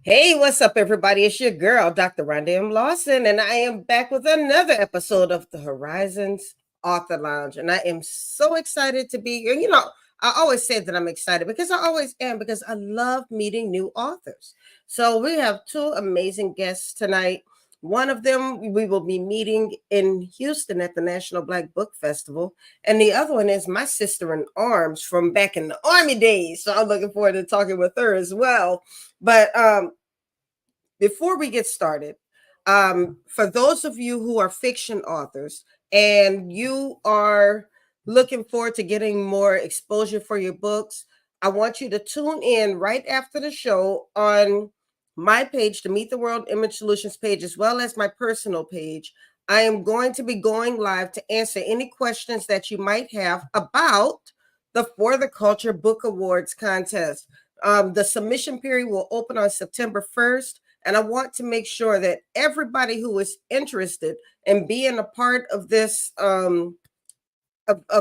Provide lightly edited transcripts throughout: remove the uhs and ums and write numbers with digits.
Hey, what's up, everybody? It's your girl, Dr. Rhonda M. Lawson, and I am back with another episode of the Horizons Author Lounge. And I am so excited to be here. You know, I always say that I'm excited because I always am, because I love meeting new authors. So we have two amazing guests tonight. One of them we will be meeting in Houston at the National Black Book Festival. And the other one is my sister in arms from back in the Army days. So I'm looking forward to talking with her as well. But before we get started, for those of you who are fiction authors and you are looking forward to getting more exposure for your books, I want you to tune in right after the show on my page, the Meet the World Image Solutions page, as well as my personal page. I am going to be going live to answer any questions that you might have about the For the Culture Book Awards contest. The submission period will open on September 1st. And I want to make sure that everybody who is interested in being a part of this of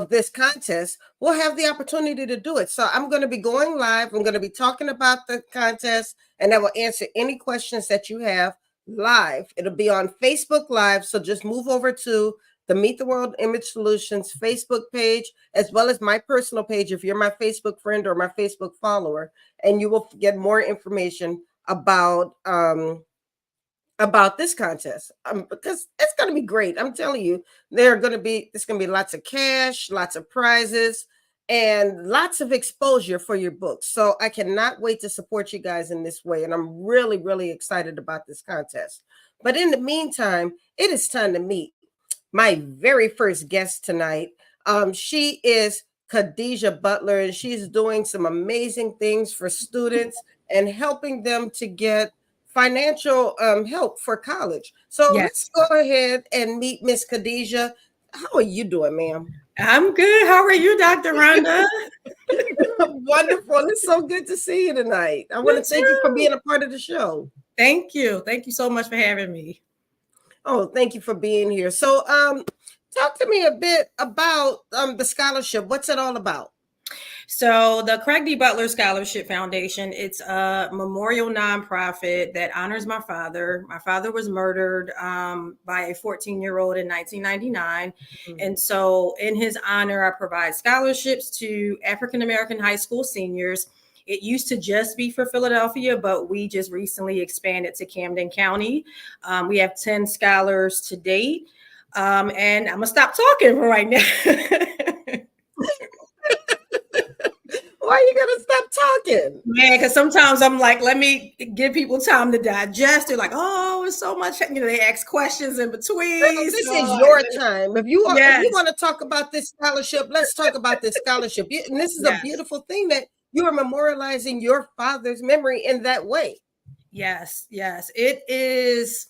this contest will have the opportunity to do it. So I'm going to be going live. I'm going to be talking about the contest, and I will answer any questions that you have live. It'll be on Facebook Live. So just move over to the Meet the World Image Solutions Facebook page, as well as my personal page if you're my Facebook friend or my Facebook follower, and you will get more information about this contest, because it's going to be great. I'm telling you, there's going to be lots of cash, lots of prizes, and lots of exposure for your books. So I cannot wait to support you guys in this way, and I'm really, really excited about this contest. But in the meantime, it is time to meet my very first guest tonight. She is Khadijah Butler, and she's doing some amazing things for students and helping them to get financial help for college. So let's go ahead and meet Miss Khadijah. How are you doing, ma'am? I'm good. How are you, Dr. Rhonda? Wonderful. It's so good to see you tonight. I want to thank you for being a part of the show. Thank you. Thank you so much for having me. Oh, thank you for being here. So talk to me a bit about the scholarship. What's it all about? So the Khadijah Butler Scholarship Foundation, it's a memorial nonprofit that honors my father. My father was murdered by a 14-year-old in 1999. Mm-hmm. And so in his honor, I provide scholarships to African-American high school seniors. It used to just be for Philadelphia, but we just recently expanded to Camden County. We have 10 scholars to date. And I'm going to stop talking for right now. Why are you gonna stop talking? Man, because sometimes I'm like, let me give people time to digest. They're like, oh, it's so much. You know, they ask questions in between. Well, this is your time. If you want to talk about this scholarship, let's talk about this scholarship. And this is a beautiful thing that you are memorializing your father's memory in that way. Yes, it is.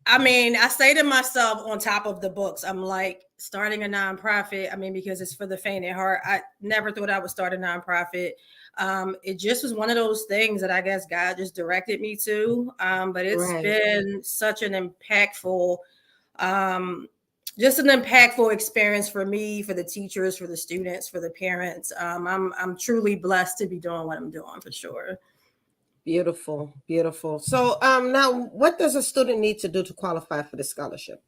I mean, I say to myself on top of the books, I'm like, starting a nonprofit. I mean, because it's for the faint at heart. I never thought I would start a nonprofit. It just was one of those things that I guess God just directed me to. But it's been such an impactful, experience for me, for the teachers, for the students, for the parents. I'm truly blessed to be doing what I'm doing, for sure. Beautiful, beautiful. So now, what does a student need to do to qualify for the scholarship?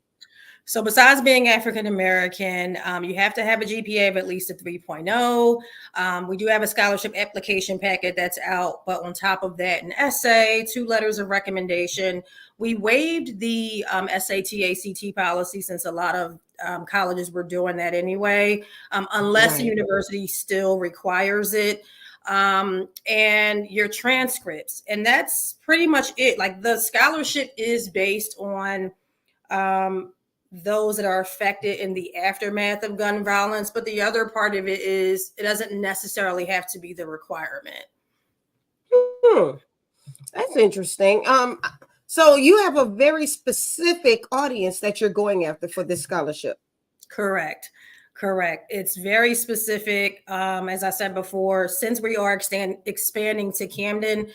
So besides being African-American, you have to have a GPA of at least a 3.0. We do have a scholarship application packet that's out, but on top of that, an essay, 2 letters of recommendation. We waived the SAT, ACT policy since a lot of colleges were doing that anyway, unless the university still requires it. and your transcripts. And that's pretty much it. Like the scholarship is based on those that are affected in the aftermath of gun violence. But the other part of it is it doesn't necessarily have to be the requirement. That's interesting. So you have a very specific audience that you're going after for this scholarship. Correct. It's very specific. As I said before, since we are expanding to Camden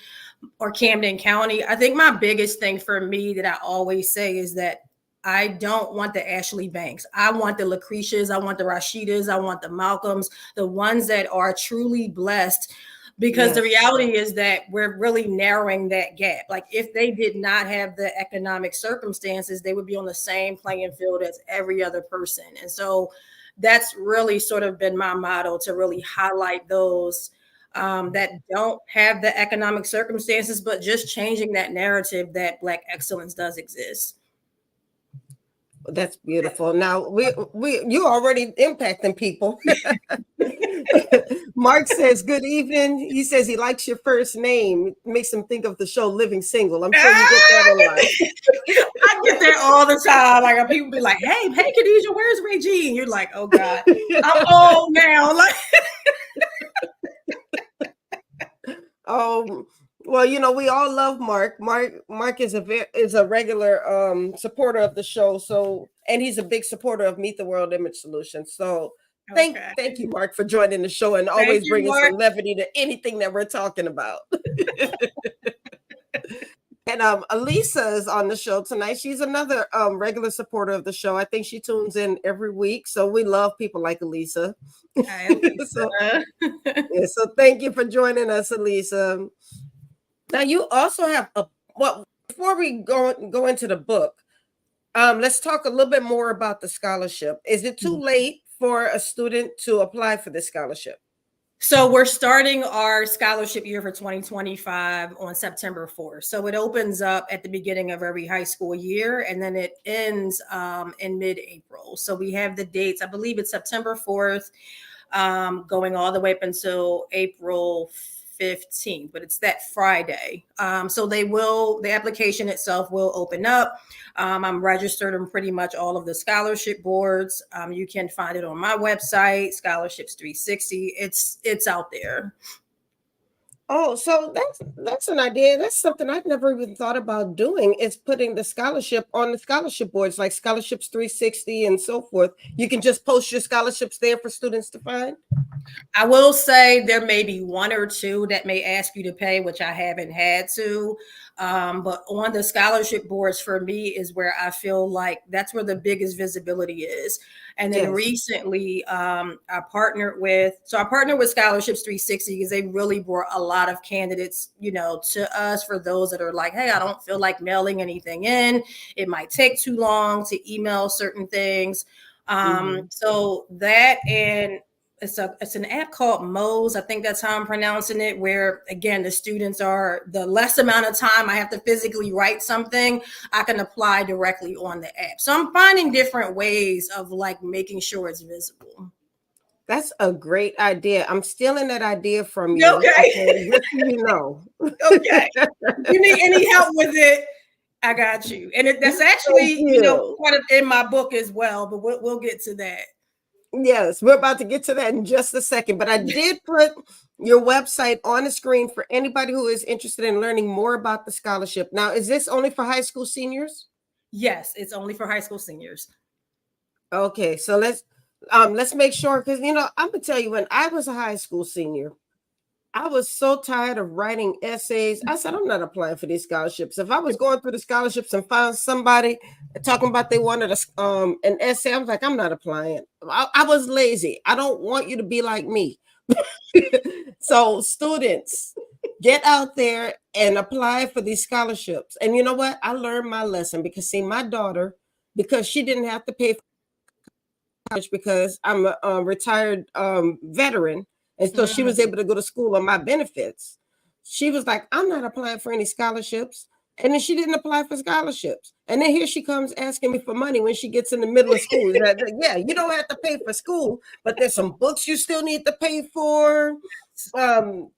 or Camden County, I think my biggest thing for me that I always say is that I don't want the Ashley Banks. I want the Lucretias. I want the Rashidas. I want the Malcolms, the ones that are truly blessed. Because the reality is that we're really narrowing that gap. Like if they did not have the economic circumstances, they would be on the same playing field as every other person. And so that's really sort of been my motto, to really highlight those that don't have the economic circumstances, but just changing that narrative that Black excellence does exist. That's beautiful. Now you already impacting people. Mark says, good evening. He says he likes your first name. It makes him think of the show Living Single. I'm sure you get that a lot. I get that all the time. Like people be like, hey, Khadijah, where's Regine? You're like, oh God, I'm old now. Like well, you know, we all love Mark. Mark is a regular supporter of the show. So, and he's a big supporter of Meet the World Image Solutions. So thank you, Mark, for joining the show and always bringing some levity to anything that we're talking about. And Elisa is on the show tonight. She's another regular supporter of the show. I think she tunes in every week. So we love people like Elisa. So thank you for joining us, Elisa. Now you also have before we go into the book, let's talk a little bit more about the scholarship. Is it too late for a student to apply for this scholarship? So we're starting our scholarship year for 2025 on September 4th. So it opens up at the beginning of every high school year, and then it ends in mid-April. So we have the dates. I believe it's September 4th, going all the way up until April 15th, but it's that Friday. So the application itself will open up. I'm registered on pretty much all of the scholarship boards. You can find it on my website, Scholarships 360. It's out there. Oh, so that's an idea. That's something I've never even thought about doing, is putting the scholarship on the scholarship boards like Scholarships 360 and so forth. You can just post your scholarships there for students to find. I will say there may be one or two that may ask you to pay, which I haven't had to. But on the scholarship boards, for me, is where I feel like that's where the biggest visibility is. And then recently, I partnered with Scholarships 360 because they really brought a lot of candidates, to us, for those that are like, hey, I don't feel like mailing anything in. It might take too long to email certain things. So that, and it's an app called Moz. I think that's how I'm pronouncing it, where again, the students are, the less amount of time I have to physically write something, I can apply directly on the app. So I'm finding different ways of like making sure it's visible. That's a great idea. I'm stealing that idea from you. Okay. Just so you know. Okay. You need any help with it, I got you. And that's actually, part of in my book as well, but we'll get to that. Yes, we're about to get to that in just a second, but I did put your website on the screen for anybody who is interested in learning more about the scholarship. Now, is this only for high school seniors? Yes, it's only for high school seniors. Okay, so let's make sure, because I'm gonna tell you, when I was a high school senior, I was so tired of writing essays. I said, I'm not applying for these scholarships. If I was going through the scholarships and found somebody talking about they wanted an essay, I was like, I'm not applying. I was lazy. I don't want you to be like me. So students, get out there and apply for these scholarships. And you know what? I learned my lesson, because see, my daughter, because she didn't have to pay for college because I'm a retired veteran, and so she was able to go to school on my benefits. She was like, I'm not applying for any scholarships. And then she didn't apply for scholarships. And then here she comes asking me for money when she gets in the middle of school. Yeah, you don't have to pay for school, but there's some books you still need to pay for.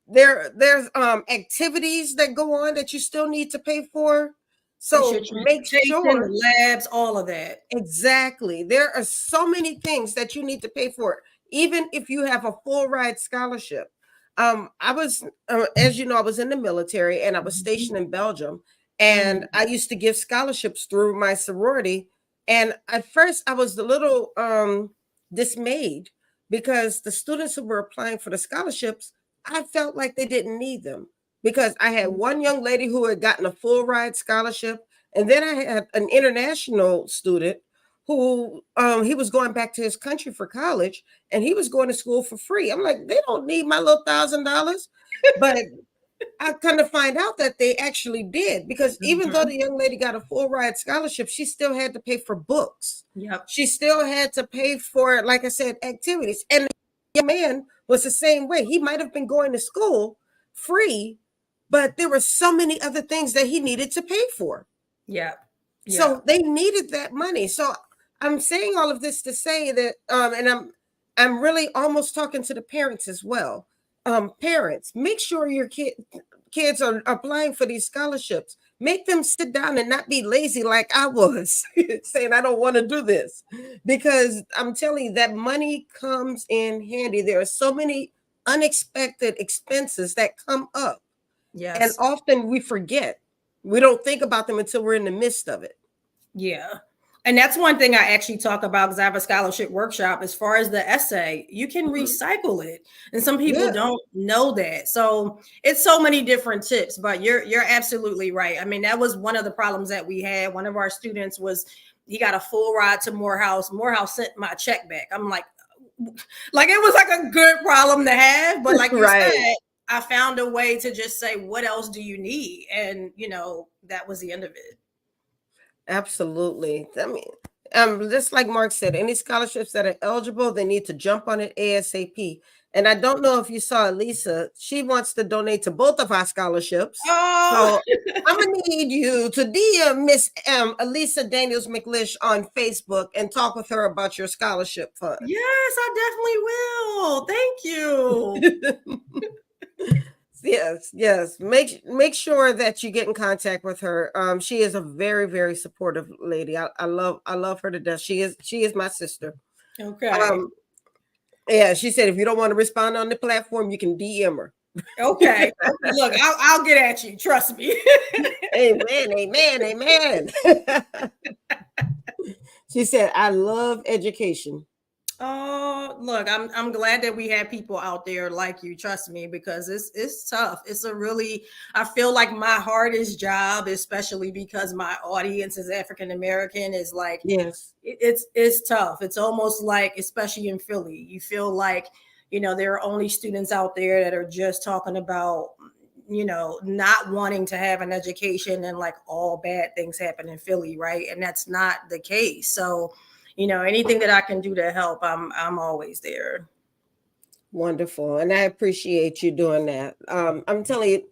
there's activities that go on that you still need to pay for. It's your So make transportation, sure. the labs, all of that. Exactly. There are so many things that you need to pay for, even if you have a full ride scholarship. I was, as you know, I was in the military and I was stationed in Belgium, and I used to give scholarships through my sorority. And at first, I was a little dismayed because the students who were applying for the scholarships, I felt like they didn't need them because I had one young lady who had gotten a full ride scholarship, and then I had an international student who he was going back to his country for college, and he was going to school for free. I'm like, they don't need my little $1,000. But I kind of find out that they actually did, because even though the young lady got a full ride scholarship, she still had to pay for books. Yep. She still had to pay for, like I said, activities. And the young man was the same way. He might have been going to school free, but there were so many other things that he needed to pay for. Yeah. So they needed that money. So I'm saying all of this to say that, and I'm really almost talking to the parents as well. Parents, make sure your kids are applying for these scholarships. Make them sit down and not be lazy like I was, saying I don't want to do this, because I'm telling you that money comes in handy. There are so many unexpected expenses that come up. Yes. And often we forget. We don't think about them until we're in the midst of it. Yeah. And that's one thing I actually talk about, because I have a scholarship workshop. As far as the essay, you can recycle it. And some people don't know that. So it's so many different tips, but you're absolutely right. I mean, that was one of the problems that we had. One of our students he got a full ride to Morehouse. Morehouse sent my check back. I'm like it was like a good problem to have. But like you said, I found a way to just say, what else do you need? And, that was the end of it. Absolutely. I mean, just like Mark said, any scholarships that are eligible, they need to jump on it ASAP. And I don't know if you saw Elisa. She wants to donate to both of our scholarships. Oh. So I'm going to need you to DM Miss Elisa Daniels McLish on Facebook and talk with her about your scholarship fund. Yes, I definitely will. Thank you. Yes. Make sure that you get in contact with her. She is a very, very supportive lady. I love her to death. She is my sister. Okay. Yeah, she said if you don't want to respond on the platform, you can DM her. Okay. Look, I'll get at you. Trust me. Amen. She said, I love education. Oh, look, I'm glad that we have people out there like you. Trust me, because it's tough. I feel like my hardest job, especially because my audience is African American, is like, yes, it's tough. It's almost like, especially in Philly, you feel like, there are only students out there that are just talking about, not wanting to have an education, and like all bad things happen in Philly, right? And that's not the case. So anything that I can do to help, I'm always there. Wonderful. And I appreciate you doing that. I'm telling you,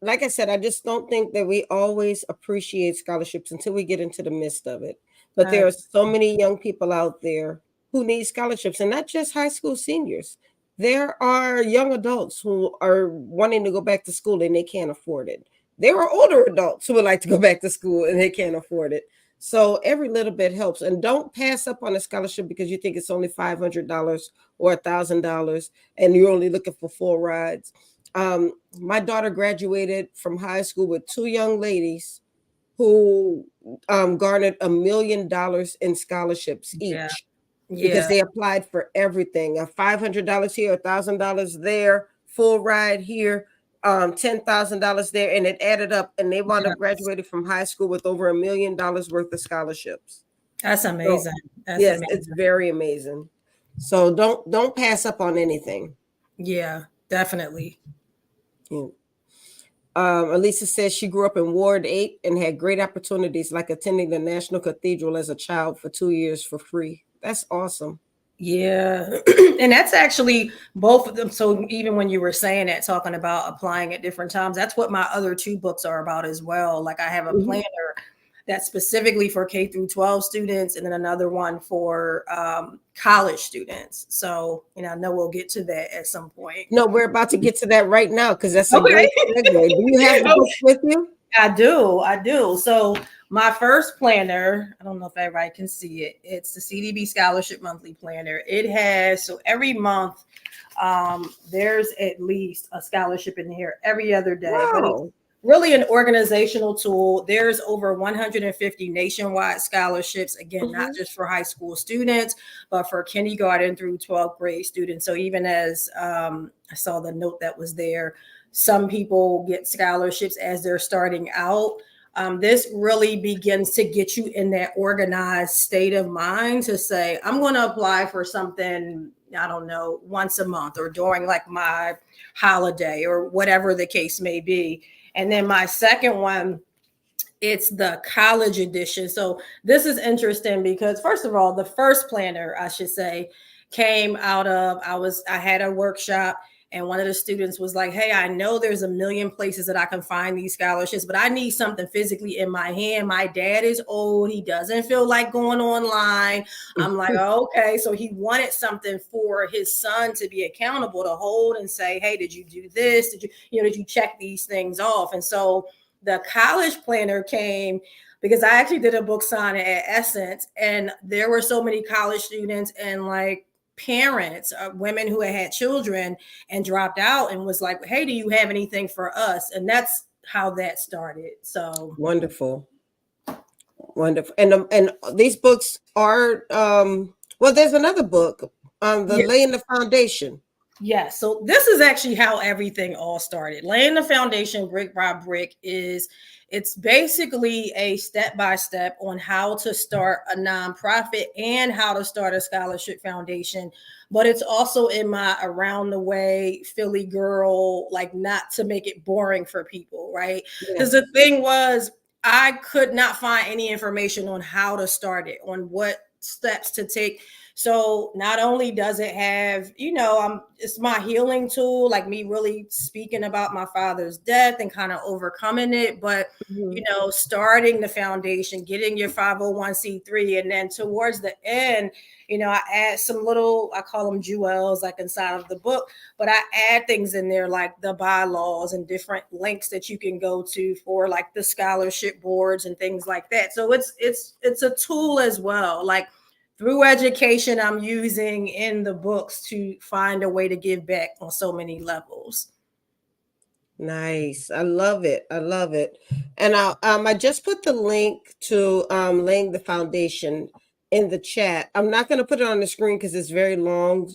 like I said, I just don't think that we always appreciate scholarships until we get into the midst of it. But there are so many young people out there who need scholarships, and not just high school seniors. There are young adults who are wanting to go back to school and they can't afford it. There are older adults who would like to go back to school and they can't afford it. So every little bit helps. And don't pass up on a scholarship because you think it's only $500 or $1,000 and you're only looking for full rides. My daughter graduated from high school with two young ladies who garnered $1 million in scholarships each. Because they applied for everything. $500 here, $1,000 there, full ride here, $10,000 there, and it added up, and they wound up graduating from high school with over $1 million worth of scholarships. That's amazing. So, amazing. It's very amazing. So don't pass up on anything. Yeah, definitely. Yeah. Elisa says she grew up in Ward 8 and had great opportunities, like attending the National Cathedral as a child for 2 years for free. That's awesome. Yeah. And that's actually both of them. So even when you were saying that, talking about applying at different times, that's what my other two books are about as well. Like I have a planner that's specifically for K through 12 students, and then another one for college students. So, I know we'll get to that at some point. No, we're about to get to that right now because that's a Okay. great segue. Do you have the book with you? I do. I do. So my first planner, I don't know if everybody can see it. It's the CDB Scholarship Monthly Planner. It has, so every month, there's at least a scholarship in here every other day. But it's Wow. really an organizational tool. There's over 150 nationwide scholarships, again, not just for high school students, but for kindergarten through 12th grade students. So even as I saw the note that was there, some people get scholarships as they're starting out. This really begins to get you in that organized state of mind to say, I'm going to apply for something, I don't know, once a month or during like my holiday or whatever the case may be. And then my second one, it's the college edition. So this is interesting because, first of all, the first planner, I should say, came out of, I had a workshop, and one of the students was like, hey, I know there's a million places that I can find these scholarships, but I need something physically in my hand. My dad is old. He doesn't feel like going online. I'm like, oh, okay. So he wanted something for his son to be accountable to hold and say, hey, did you do this? Did you check these things off? And so the college planner came because I actually did a book signing at Essence, and there were so many college students and like parents, women who had children and dropped out, and was like, hey, do you have anything for us? And that's how that started. So Wonderful. And these books are well, there's another book on the laying the foundation. Yeah, so this is actually how everything all started. Laying the foundation brick by brick it's basically a step-by-step on how to start a nonprofit and how to start a scholarship foundation. But it's also in my around the way Philly girl, like not to make it boring for people, right? Because the thing was, I could not find any information on how to start it, on what steps to take. So not only does it have, it's my healing tool, like me really speaking about my father's death and kind of overcoming it, but starting the foundation, getting your 501c3, and then towards the end, I add some little, I call them jewels, like inside of the book, but I add things in there like the bylaws and different links that you can go to for like the scholarship boards and things like that. So it's a tool as well. Like, through education, I'm using in the books to find a way to give back on so many levels. Nice. I love it. I love it. And I just put the link to laying the foundation in the chat. I'm not going to put it on the screen because it's very long.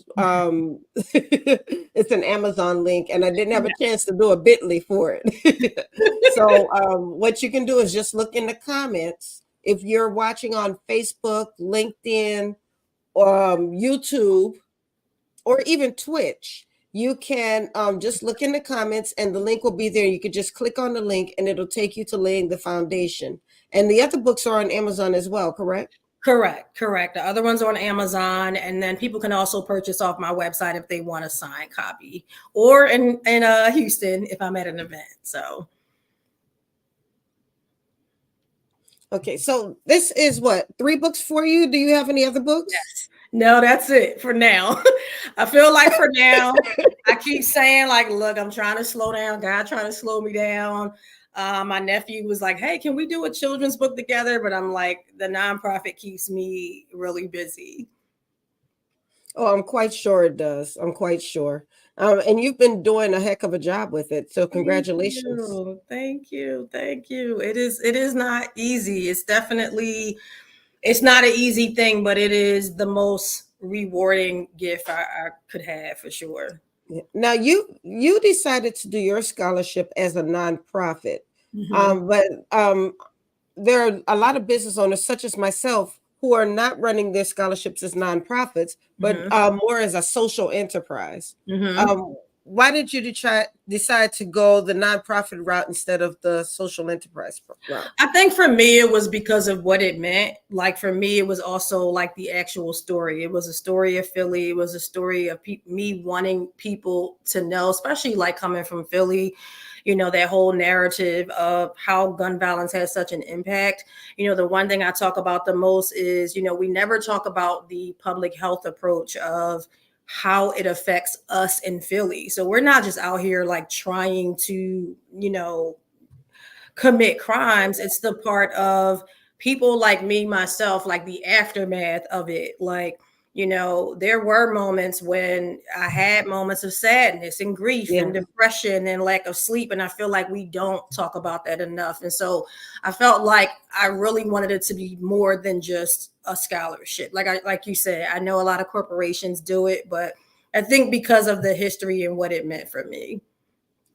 It's an Amazon link, and I didn't have a chance to do a bit.ly for it. So what you can do is just look in the comments. If you're watching on Facebook, LinkedIn, YouTube, or even Twitch, you can just look in the comments and the link will be there. You could just click on the link and it'll take you to laying the foundation. And the other books are on Amazon as well, correct? Correct. The other ones are on Amazon, and then people can also purchase off my website if they want a signed copy, or in Houston if I'm at an event. So. Okay, so this is what, 3 books for you? Do you have any other books? Yes. No, that's it for now. I feel like for now, I keep saying like, look, I'm trying to slow down. God trying to slow me down. My nephew was like, hey, can we do a children's book together? But I'm like, the nonprofit keeps me really busy. Oh, I'm quite sure it does. I'm quite sure. And you've been doing a heck of a job with it. So congratulations. Thank you. It is not easy. It's not an easy thing, but it is the most rewarding gift I could have for sure. Now you decided to do your scholarship as a nonprofit, but there are a lot of business owners such as myself who are not running their scholarships as nonprofits, but more as a social enterprise. why did you decide to go the nonprofit route instead of the social enterprise route? I think for me, it was because of what it meant. Like for me, it was also like the actual story. It was a story of Philly. It was a story of me wanting people to know, especially like coming from Philly, that whole narrative of how gun violence has such an impact. The one thing I talk about the most is, we never talk about the public health approach of how it affects us in Philly. So we're not just out here like trying to, commit crimes. It's the part of people like me, myself, like the aftermath of it. Like, there were moments when I had moments of sadness and grief Yeah. and depression and lack of sleep. And I feel like we don't talk about that enough. And so I felt like I really wanted it to be more than just a scholarship. Like you said, I know a lot of corporations do it, but I think because of the history and what it meant for me.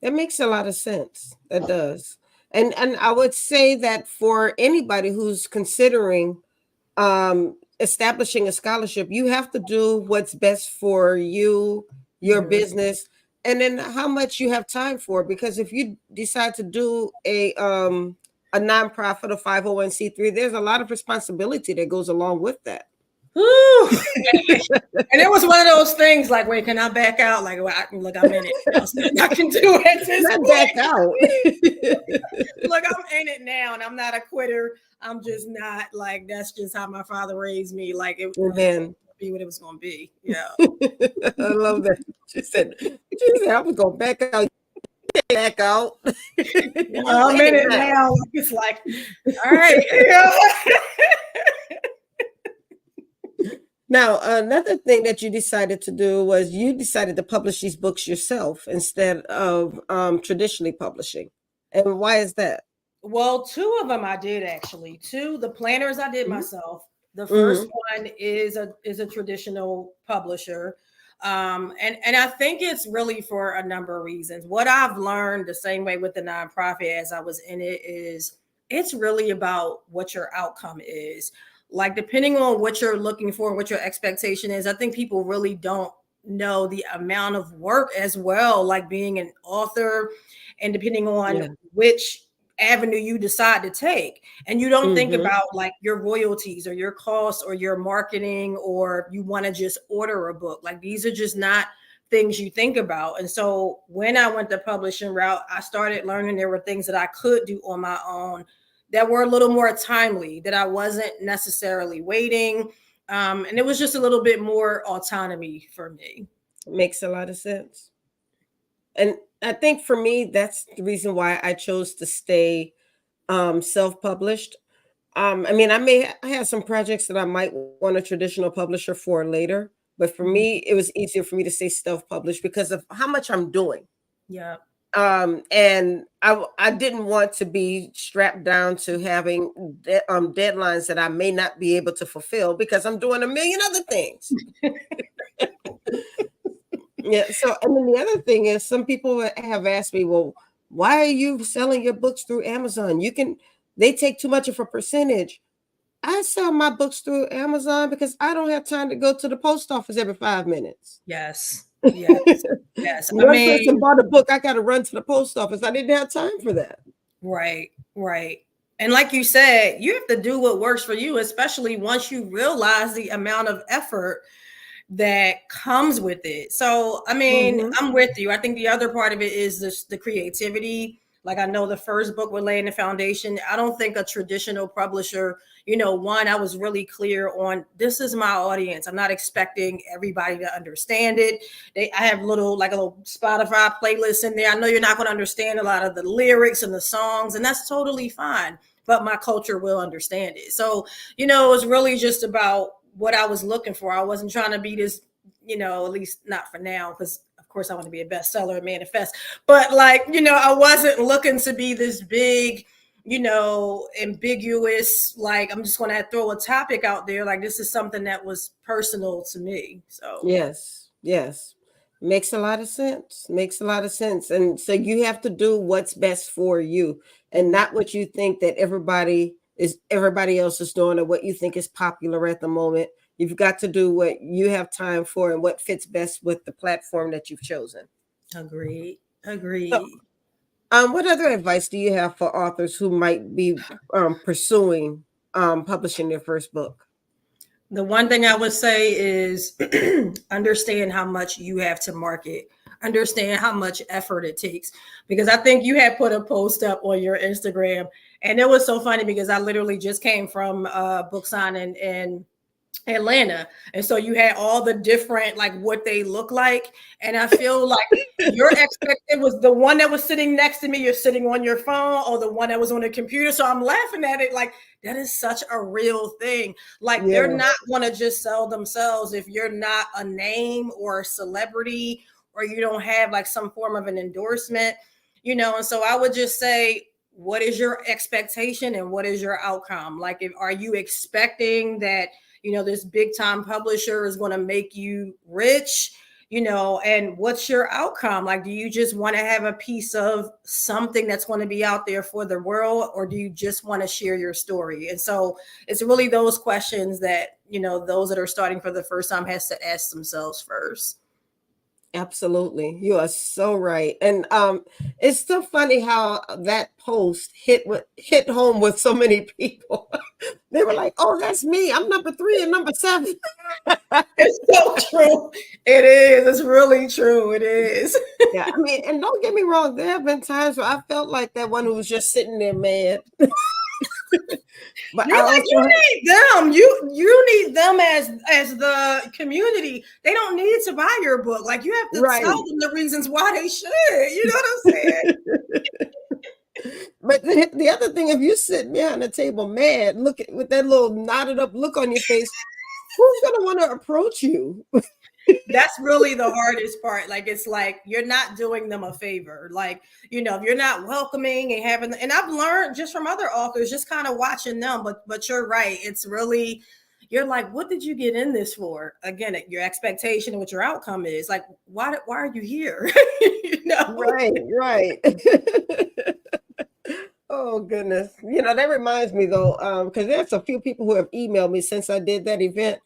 It makes a lot of sense. It does. And I would say that for anybody who's considering establishing a scholarship, you have to do what's best for you, your business, and then how much you have time for. Because if you decide to do a nonprofit or 501c3, there's a lot of responsibility that goes along with that. And it was one of those things like, wait, can I back out? Like, well, look, I'm in it now. So I can do it at this Not point. back out. Look, I'm in it now, and I'm not a quitter. I'm just not like, that's just how my father raised me. Like, it was going to be what it was going to be. Yeah. I love that. She said, I was going to back out. Back out. I'm in it now. It's like, all right. Now, another thing that you decided to do was you decided to publish these books yourself instead of traditionally publishing. And why is that? Well, two of them I did actually. The planners I did myself. The first one is a traditional publisher. And I think it's really for a number of reasons. What I've learned the same way with the nonprofit as I was in it is it's really about what your outcome is. Like depending on what you're looking for, what your expectation is, I think people really don't know the amount of work as well, like being an author, and depending on which avenue you decide to take, and you don't think about like your royalties or your costs or your marketing, or you want to just order a book. Like these are just not things you think about. And so when I went the publishing route, I started learning there were things that I could do on my own that were a little more timely, that I wasn't necessarily waiting. And it was just a little bit more autonomy for me. It makes a lot of sense. And I think for me, that's the reason why I chose to stay self-published. I mean, I have some projects that I might want a traditional publisher for later, but for me, it was easier for me to stay self-published because of how much I'm doing. Yeah. And I didn't want to be strapped down to having deadlines that I may not be able to fulfill because I'm doing a million other things. Yeah. So, and then the other thing is, some people have asked me, well, why are you selling your books through Amazon? They take too much of a percentage. I sell my books through Amazon because I don't have time to go to the post office every 5 minutes. Yes. Yes. Yes. One person bought a book, I got to run to the post office. I didn't have time for that. Right. Right. And like you said, you have to do what works for you, especially once you realize the amount of effort that comes with it. So, I mean, I'm with you. I think the other part of it is the creativity. Like I know the first book we're laying the foundation. I don't think a traditional publisher, one, I was really clear on this is my audience. I'm not expecting everybody to understand it. I have a little Spotify playlist in there. I know you're not going to understand a lot of the lyrics and the songs, and that's totally fine, but my culture will understand it. So, it was really just about what I was looking for. I wasn't trying to be this, at least not for now, because of course I want to be a bestseller and manifest. But I wasn't looking to be this big, ambiguous, like I'm just going to throw a topic out there. Like this is something that was personal to me. So yes. Makes a lot of sense. And so you have to do what's best for you and not what you think that everybody else is doing or what you think is popular at the moment. You've got to do what you have time for and what fits best with the platform that you've chosen. Agreed. So, Agreed. what other advice do you have for authors who might be pursuing publishing their first book? The one thing I would say is understand how much you have to market. Understand how much effort it takes. Because I think you had put a post up on your Instagram, and it was so funny because I literally just came from book signing in Atlanta. And so you had all the different, like what they look like. And I feel like your expected was the one that was sitting next to me, you're sitting on your phone, or the one that was on the computer. So I'm laughing at it like that is such a real thing. Like they're Yeah. not going to just sell themselves if you're not a name or a celebrity, or you don't have like some form of an endorsement, and so I would just say, what is your expectation and what is your outcome? Like, if are you expecting that this big time publisher is going to make you rich, and what's your outcome? Like, do you just want to have a piece of something that's going to be out there for the world, or do you just want to share your story? And so it's really those questions that, those that are starting for the first time has to ask themselves first. Absolutely. You are so right. And it's so funny how that post hit home with so many people. They were like, "Oh, that's me. I'm number 3 and number 7." It's so true. It is. It's really true. It is. Yeah, I mean, and don't get me wrong, there have been times where I felt like that one who was just sitting there mad. But I You're like, also you need them. You need them as the community. They don't need to buy your book. Like, you have to right. tell them the reasons why they should. You know what I'm saying? But the other thing, if you're sitting behind the table mad, look at with that little knotted up look on your face, who's gonna want to approach you? That's really the hardest part. Like, it's like you're not doing them a favor. Like, if you're not welcoming and having, and I've learned just from other authors, just kind of watching them. But you're right. It's really, you're like, what did you get in this for? Again, your expectation and what your outcome is. Like, why are you here? Right, right. Oh goodness. That reminds me though, because there's a few people who have emailed me since I did that event.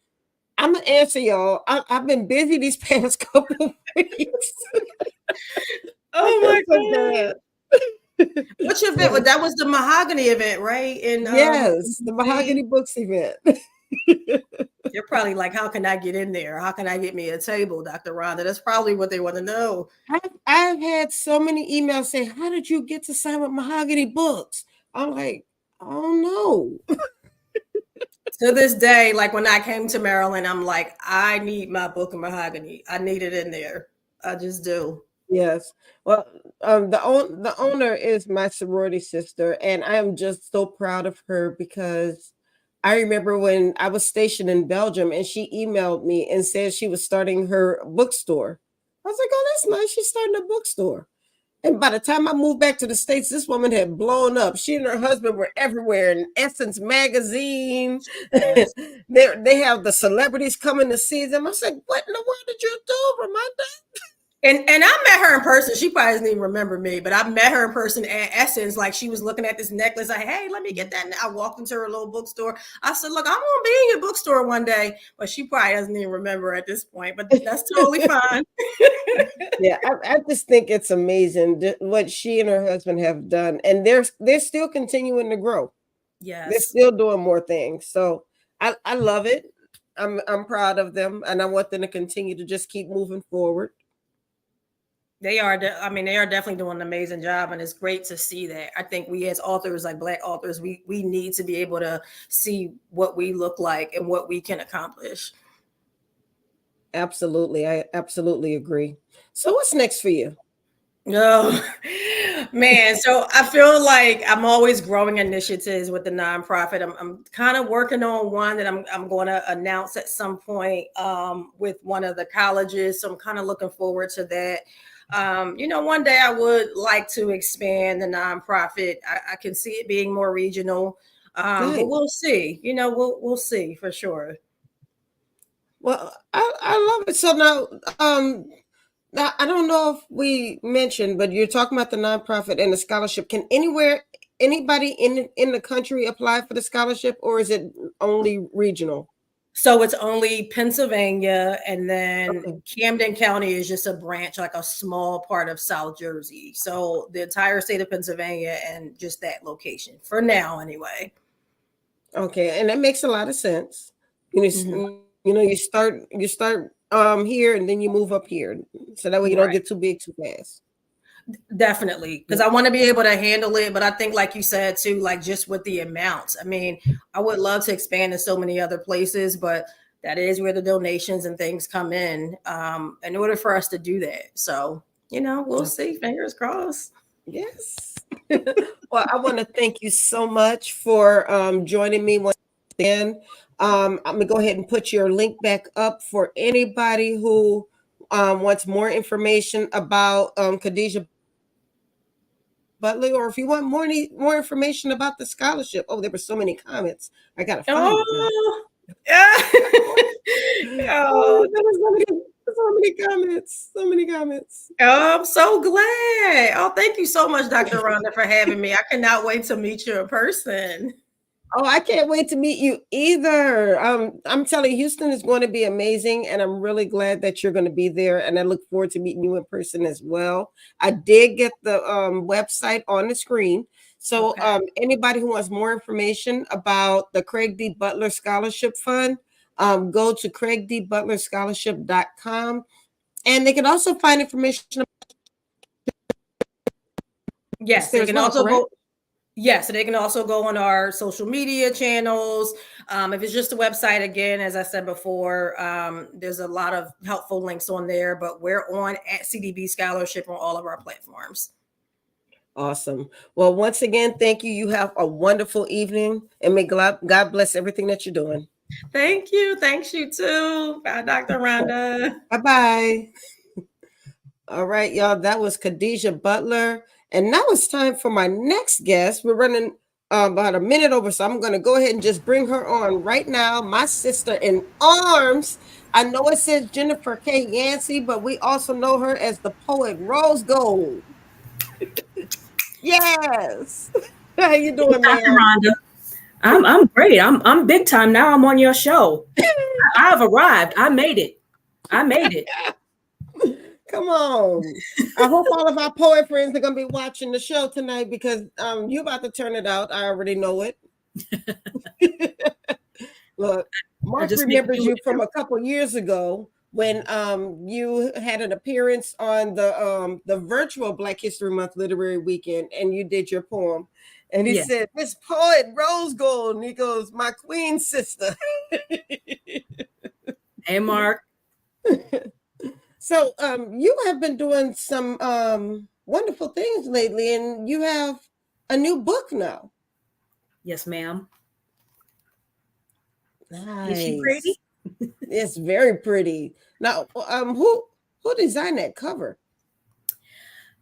I'm gonna answer y'all. I've been busy these past couple of weeks. I Oh feel my so god. bad. Which event? So, That was the mahogany event, right? In yes, the Mahogany DC. Books event. You're probably like, how can I get in there? How can I get me a table, Dr. Rhonda? That's probably what they want to know. I've had so many emails say, "How did you get to sign with Mahogany Books?" I'm like, "Oh no." To this day, like when I came to Maryland, I'm like, I need my book of mahogany. I need it in there. I just do. Yes. Well, the owner is my sorority sister, and I am just so proud of her because I remember when I was stationed in Belgium, and she emailed me and said she was starting her bookstore. I was like, "Oh, that's nice. She's starting a bookstore." And by the time I moved back to the States, this woman had blown up. She and her husband were everywhere in Essence magazine. Yes. They have the celebrities coming to see them. I said, "What in the world did you do, Ramanda?" And I met her in person. She probably doesn't even remember me, but I met her in person at Essence. Like, she was looking at this necklace. Like, hey, let me get that. And I walked into her little bookstore. I said, look, I'm gonna be in your bookstore one day. But she probably doesn't even remember at this point. But that's totally fine. Yeah, I just think it's amazing what she and her husband have done, and they're still continuing to grow. They're Yes. still doing more things. So I love it. I'm proud of them, and I want them to continue to just keep moving forward. They are. I mean, they are definitely doing an amazing job, and it's great to see that. I think we, as authors, like Black authors, we need to be able to see what we look like and what we can accomplish. Absolutely, I absolutely agree. So what's next for you? No, man. So I feel like I'm always growing initiatives with the nonprofit. I'm kind of working on one that I'm going to announce at some point with one of the colleges. So I'm kind of looking forward to that. One day I would like to expand the nonprofit. I can see it being more regional, but Nice. we'll see. We'll see for sure. Well, I love it. So now I don't know if we mentioned, but you're talking about the nonprofit and the scholarship. Can anybody in the country apply for the scholarship, or is it only regional? So it's only Pennsylvania, and then Okay. Camden County is just a branch, like a small part of South Jersey. So the entire state of Pennsylvania and just that location for now, anyway. Okay, and that makes a lot of sense. Mhm. You start here and then you move up here, so that way you don't Right. get too big too fast. Definitely, because Yeah. I want to be able to handle it. But I think, like you said too, like just with the amounts. I mean, I would love to expand to so many other places, but that is where the donations and things come in order for us to do that. So, we'll see. Fingers crossed. Yes. Well, I want to thank you so much for joining me once again. I'm gonna go ahead and put your link back up for anybody who wants more information about Khadijah Butler, or if you want more information about the scholarship. Oh, there were so many comments. I gotta find it now. Oh, yeah. Oh, Oh, there were so many comments. So many comments. oh, I'm so glad. Oh, thank you so much, Dr. Rhonda, for having me. I cannot wait to meet you in person. Oh, I can't wait to meet you either. I'm telling you, Houston is going to be amazing, and I'm really glad that you're going to be there. And I look forward to meeting you in person as well. I did get the website on the screen. So, Okay. anybody who wants more information about the Craig D. Butler Scholarship Fund, go to craigdbutlerscholarship.com. And they can also find information about us Yes, there they as can well, also correct? go. Yes, so they can also go on our social media channels. If it's just a website, again, as I said before, there's a lot of helpful links on there, but we're on at CDB Scholarship on all of our platforms. Awesome. Well, once again, thank you. You have a wonderful evening, and may God bless everything that you're doing. Thank you. Thanks, you too. Bye, Dr. Rhonda. Bye bye. All right, y'all. That was Khadijah Butler. And now it's time for my next guest. We're running about a minute over, so I'm going to go ahead and just bring her on right now. My sister in arms. I know it says Jennifer K. Yancey, but we also know her as the Poet Rosegold. Yes. How you doing, Dr. ma'am? Rhonda. I'm great. I'm big time now. I'm on your show. I've arrived. I made it. I made it. Come on. I hope all of our poet friends are going to be watching the show tonight because you're about to turn it out. I already know it. Look, I Mark just need to remembers do you it. from a couple years ago when you had an appearance on the virtual Black History Month Literary Weekend and you did your poem. And he Yeah. said, Miss Poet Rosegold. And he goes, my queen sister. Hey, Mark. So you have been doing some wonderful things lately, and you have a new book now. Yes, ma'am. Is she Nice. pretty? It's very pretty. Now, who designed that cover?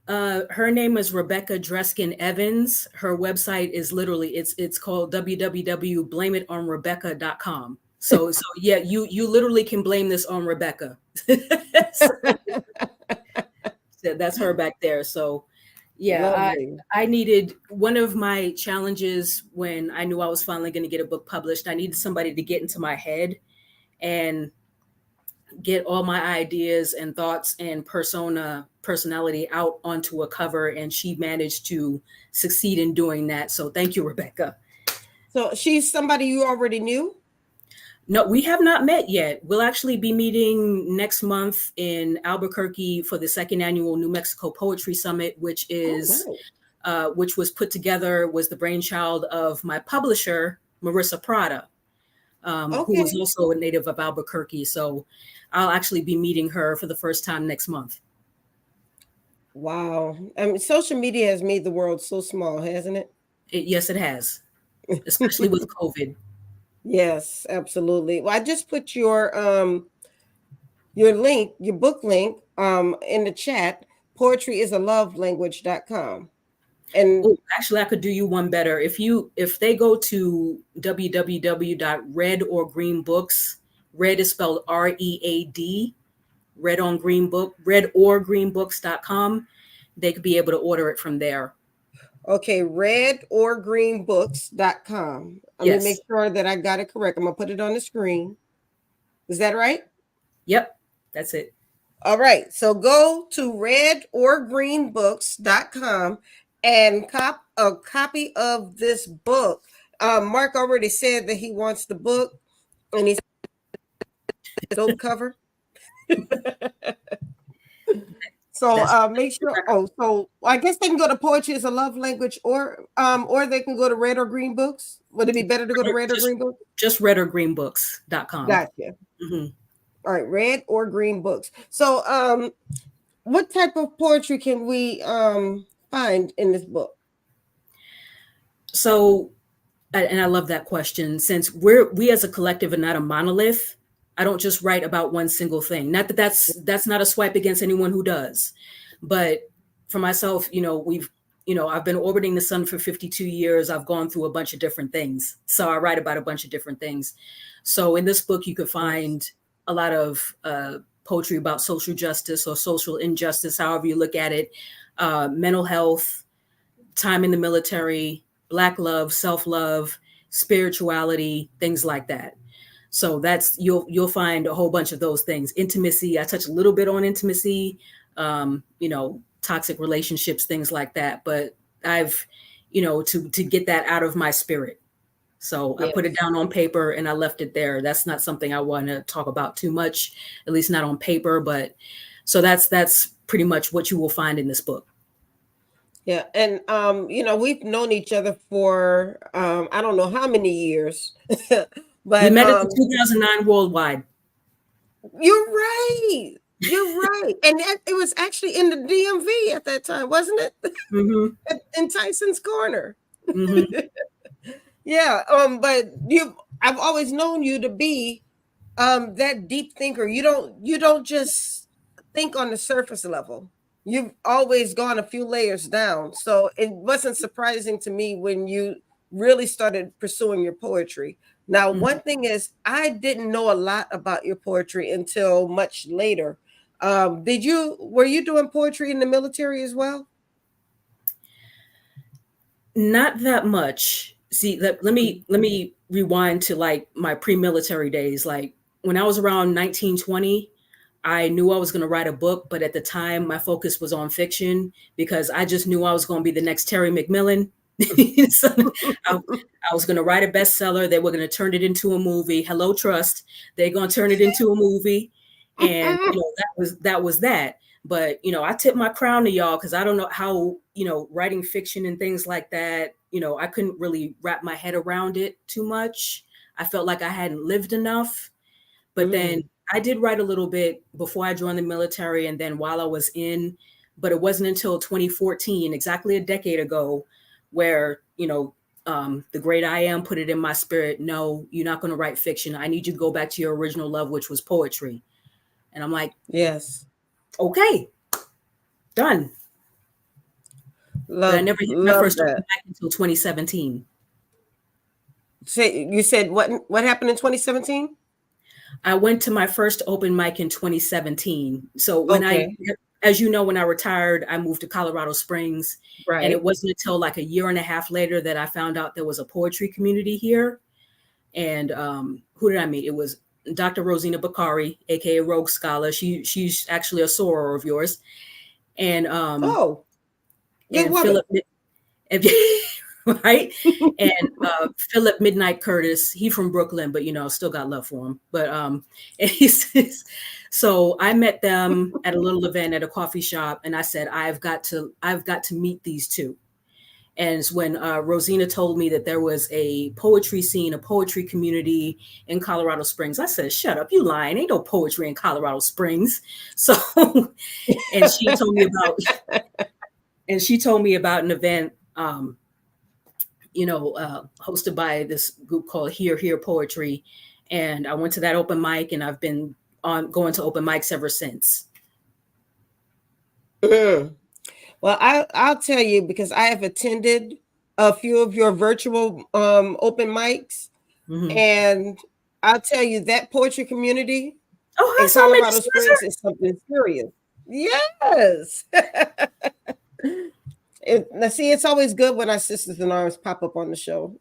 Her name is Rebecca Dreskin Evans. Her website is literally it's called www.blameitonrebecca.com. So yeah, you literally can blame this on Rebecca. So that's her back there. So yeah, Lovely. I needed one of my challenges when I knew I was finally going to get a book published. I needed somebody to get into my head and get all my ideas and thoughts and personality out onto a cover, and she managed to succeed in doing that. So thank you, Rebecca. So she's somebody you already knew? No, we have not met yet. We'll actually be meeting next month in Albuquerque for the second annual New Mexico Poetry Summit, which is Oh, which was put together, was the brainchild of my publisher, Marissa Prada, wow. who was Okay. also a native of Albuquerque. So I'll actually be meeting her for the first time next month. Wow. I mean, social media has made the world so small, hasn't it? Yes, it has, especially with COVID. Yes, absolutely. Well, I just put your link, your book link, in the chat, poetryisalovelanguage.com. And Oh, actually, I could do you one better. If they go to www.redorgreenbooks, red is spelled READ, redorgreenbooks.com, they could be able to order it from there. okay, redorgreenbooks.com. Let me make Yes. sure that I got it correct. I'm gonna put it on the screen. Is that right? Yep, that's it. All right. So go to redorgreenbooks.com and cop a copy of this book. Mark already said that he wants the book and he's dope cover. So make sure. Oh, so I guess they can go to Poetry is a Love Language, or they can go to Red or Green Books. Would it be better to go to Red or Green Books? Just redorgreenbooks.com. Gotcha. Mm-hmm. All right, Red or Green Books. So what type of poetry can we find in this book? So, and I love that question. Since we as a collective are not a monolith, I don't just write about one single thing. Not that that's not a swipe against anyone who does, but for myself, I've been orbiting the sun for 52 years. I've gone through a bunch of different things. So I write about a bunch of different things. So in this book, you could find a lot of poetry about social justice or social injustice, however you look at it, mental health, time in the military, Black love, self-love, spirituality, things like that. So that's you'll find a whole bunch of those things. Intimacy, I touch a little bit on intimacy, toxic relationships, things like that. But I've, to get that out of my spirit. So yes. I put it down on paper and I left it there. That's not something I want to talk about too much, at least not on paper. But so that's pretty much what you will find in this book. Yeah. And, we've known each other for, I don't know how many years, but we met at the 2009 Worldwide. You're right. You're right. And it was actually in the DMV at that time, wasn't it? Mm-hmm. In Tyson's Corner. Mm-hmm. Yeah. But I've always known you to be that deep thinker. You don't just think on the surface level. You've always gone a few layers down. So it wasn't surprising to me when you really started pursuing your poetry. Now, mm-hmm. One thing is, I didn't know a lot about your poetry until much later. Were you doing poetry in the military as well? Not that much. See, let me rewind to like my pre-military days. Like when I was around 19, 20, I knew I was going to write a book, but at the time my focus was on fiction because I just knew I was going to be the next Terry McMillan. So I was going to write a bestseller. They were going to turn it into a movie. Hello, Trust. They're going to turn it into a movie. And that was that. But, I tip my crown to y'all because I don't know how, writing fiction and things like that, I couldn't really wrap my head around it too much. I felt like I hadn't lived enough. But then I did write a little bit before I joined the military and then while I was in, but it wasn't until 2014, exactly a decade ago, where, the great I Am put it in my spirit. No, you're not going to write fiction. I need you to go back to your original love, which was poetry. And I'm like, yes. Okay, done. But I never hit my first open mic until 2017. So you said what happened in 2017? I went to my first open mic in 2017. So when as you know, when I retired, I moved to Colorado Springs. Right. And it wasn't until like a year and a half later that I found out there was a poetry community here. And who did I meet? It was Dr. Rosina Bakari, aka Rogue Scholar. She's actually a soror of yours. And Philip, right? And Philip Midnight Curtis, he from Brooklyn, but still got love for him. But so I met them at a little event at a coffee shop, and I said, I've got to meet these two. And when Rosina told me that there was a poetry scene, a poetry community in Colorado Springs, I said, shut up, you lying. Ain't no poetry in Colorado Springs. So, and she told me about an event, hosted by this group called Hear Poetry. And I went to that open mic and I've been going to open mics ever since. Well, I'll tell you because I have attended a few of your virtual open mics, and I'll tell you that poetry community in Colorado Springs is something serious. Yes. See, it's always good when our sisters in arms pop up on the show.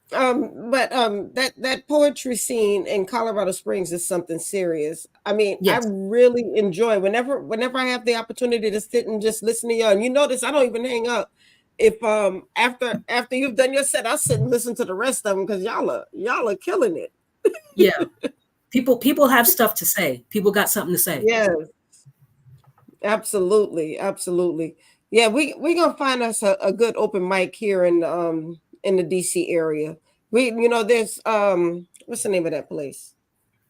That poetry scene in Colorado Springs is something serious. I mean, I Yes. really enjoy whenever I have the opportunity to sit and just listen to y'all. And you notice I don't even hang up. If after you've done your set, I'll sit and listen to the rest of them because y'all are killing it. Yeah. People have stuff to say. People got something to say. Yes, absolutely, absolutely. Yeah, we gonna find us a good open mic here in the DC area. There's what's the name of that place?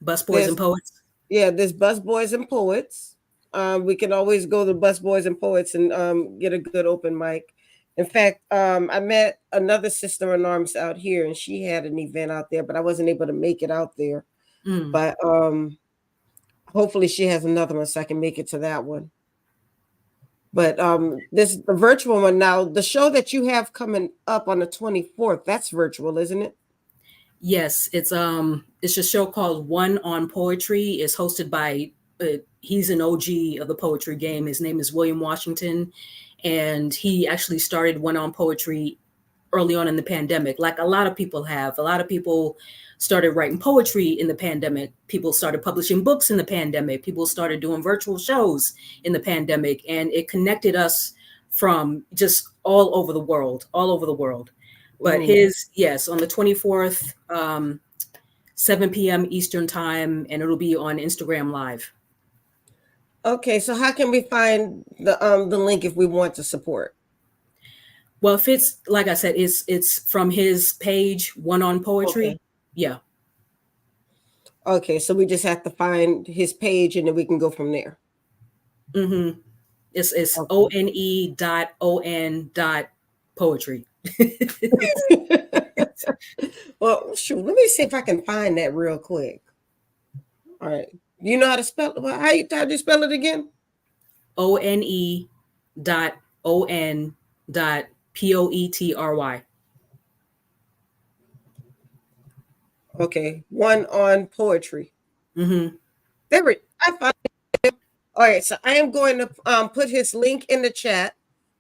Busboys and There's poets. Yeah, there's Bus Boys and Poets. We can always go to Bus Boys and Poets and get a good open mic. In fact, I met another sister in arms out here, and she had an event out there, but I wasn't able to make it out there. Mm. But hopefully, she has another one so I can make it to that one. But this the virtual one now. The show that you have coming up on the 24th, that's virtual, isn't it? Yes, it's a show called One on Poetry. It's hosted by he's an OG of the poetry game. His name is William Washington, and he actually started One on Poetry early on in the pandemic, like a lot of people have. A lot of people started writing poetry in the pandemic. People started publishing books in the pandemic. People started doing virtual shows in the pandemic, and it connected us from just all over the world. But Mm. yes, on the 24th, 7 p.m. Eastern time, and it'll be on Instagram Live. Okay, so how can we find the link if we want to support? Well, if it's like I said, it's from his page, One on Poetry. Okay. Yeah. Okay, so we just have to find his page and then we can go from there. Mm-hmm. It's Okay. one.on.poetry. Well, shoot, let me see if I can find that real quick. All right. Do you know how to spell it? How do you spell it again? one.on.poetry. Okay. One on poetry. Mm-hmm. I found it. All right, so I am going to put his link in the chat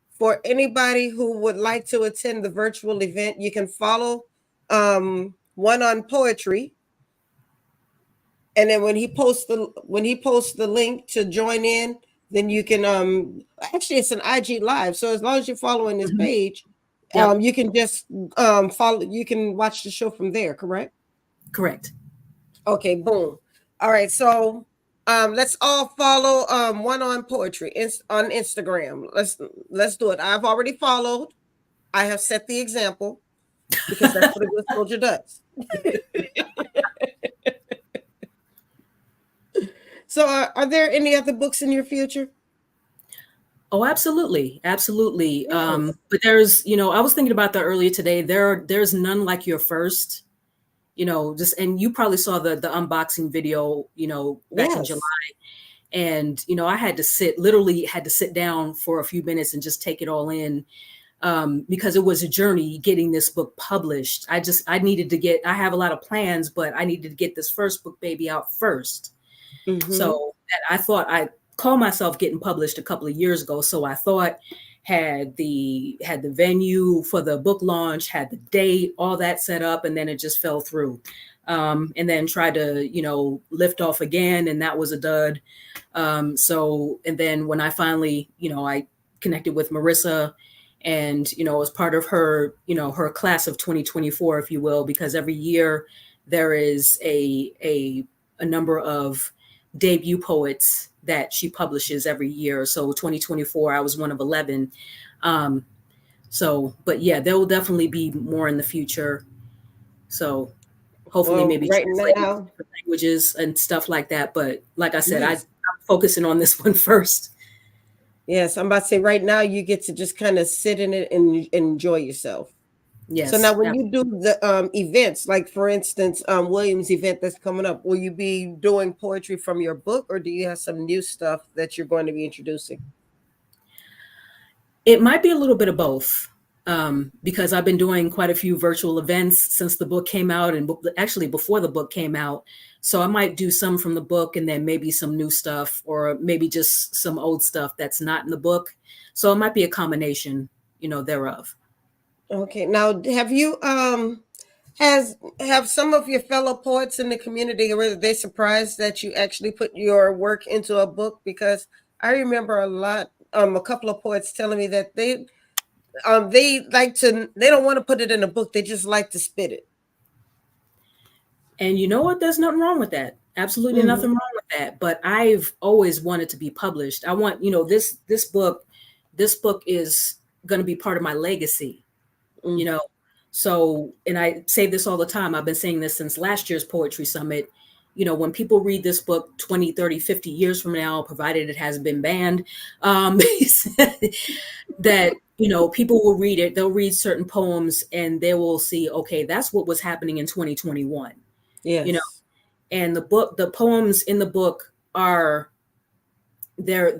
for anybody who would like to attend the virtual event. You can follow One on Poetry, and then when he posts the link to join in, then you can actually it's an IG live. So as long as you're following his Mm-hmm. page, Yep. you can just follow. You can watch the show from there. Correct? Correct. Okay. Boom. All right. So let's all follow One on Poetry on Instagram. Let's do it. I've already followed. I have set the example because that's what a good soldier does. So, are there any other books in your future? Oh, absolutely, absolutely. Yes. But there's, I was thinking about that earlier today. There's none like your first. And you probably saw the unboxing video, back in July. Yes. And I literally had to sit down for a few minutes and just take it all in, because it was a journey getting this book published. I have a lot of plans, but I needed to get this first book baby out first. Mm-hmm. So I thought I called myself getting published a couple of years ago. So I thought had the venue for the book launch, had the date, all that set up, and then it just fell through. And then tried to, lift off again, and that was a dud. And then when I finally, I connected with Marissa, and, as part of her, her class of 2024, if you will, because every year there is a number of debut poets that she publishes every year. So 2024, I was one of 11. But yeah, there will definitely be more in the future. So hopefully Well, maybe right translating now, to languages and stuff like that. But like I said, I'm yes. focusing on this one first. Yes, I'm about to say right now you get to just kind of sit in it and enjoy yourself. So now Yes. when you do the events, like for instance, William's event that's coming up, will you be doing poetry from your book or do you have some new stuff that you're going to be introducing? It might be a little bit of both, because I've been doing quite a few virtual events since the book came out, and actually before the book came out. So I might do some from the book and then maybe some new stuff, or maybe just some old stuff that's not in the book. So it might be a combination, thereof. Okay. Now, have you Have some of your fellow poets in the community, were they surprised that you actually put your work into a book? Because I remember a couple of poets telling me that they don't want to put it in a book, they just like to spit it. And you know what? There's nothing wrong with that. Absolutely Mm-hmm. nothing wrong with that. But I've always wanted to be published. I want, this book is going to be part of my legacy, you Mm. know. So, and I say this all the time. I've been saying this since last year's poetry summit. When people read this book 20, 30, 50 years from now, provided it hasn't been banned, that people will read it, they'll read certain poems and they will see, okay, that's what was happening in 2021. you know Yes. and the poems in the book are, they're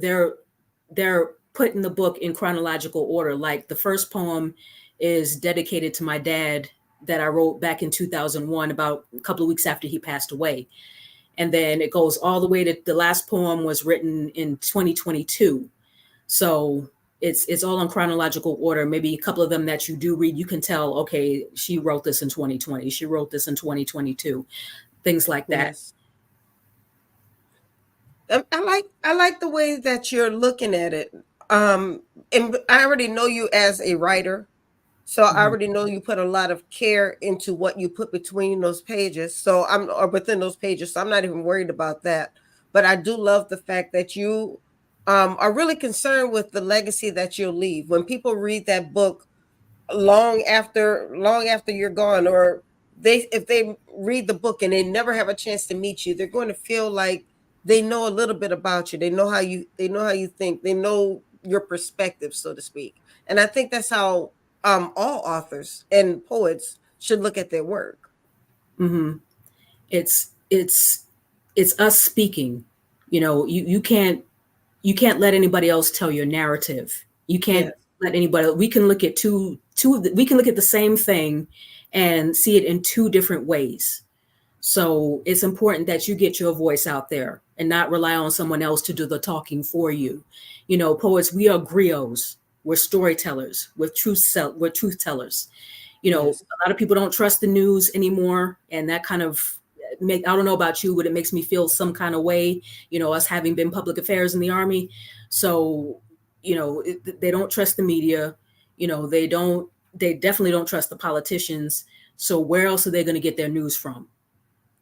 they're put in the book in chronological order. Like the first poem is dedicated to my dad, that I wrote back in 2001, about a couple of weeks after he passed away. And then it goes all the way to the last poem was written in 2022. So it's all in chronological order. Maybe a couple of them that you do read, you can tell, okay, she wrote this in 2020, she wrote this in 2022, things like that. Yes. I like the way that you're looking at it. And I already know you as a writer, so I Mhm. already know you put a lot of care into what you put between those pages. Or within those pages. So I'm not even worried about that. But I do love the fact that you are really concerned with the legacy that you'll leave. When people read that book long after you're gone, or if they read the book and they never have a chance to meet you, they're going to feel like they know a little bit about you. They know how you think, they know your perspective, so to speak. And I think that's how all authors and poets should look at their work. Mhm. It's us speaking. You can't let anybody else tell your narrative. You can't Yes. let anybody. We can look at we can look at the same thing and see it in two different ways. So it's important that you get your voice out there and not rely on someone else to do the talking for you. Poets, we are griots. We're storytellers. We're truth tellers. Yes. A lot of people don't trust the news anymore, and that kind of I don't know about you, but it makes me feel some kind of way. Us having been public affairs in the Army, so they don't trust the media. They definitely don't trust the politicians. So where else are they going to get their news from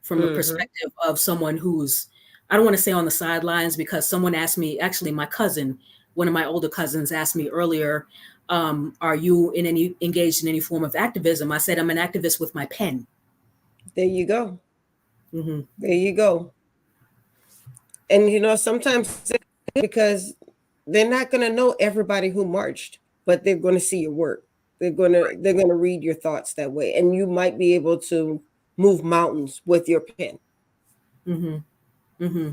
a Mm-hmm. perspective of someone who's, I don't want to say on the sidelines, because someone asked me, actually my cousin, one of my older cousins asked me earlier, are you engaged in any form of activism? I said, I'm an activist with my pen. There you go. Hmm. There you go. And sometimes because they're not going to know everybody who marched, but they're going to see your work. They're going to read your thoughts that way, and you might be able to move mountains with your pen. Hmm. Hmm.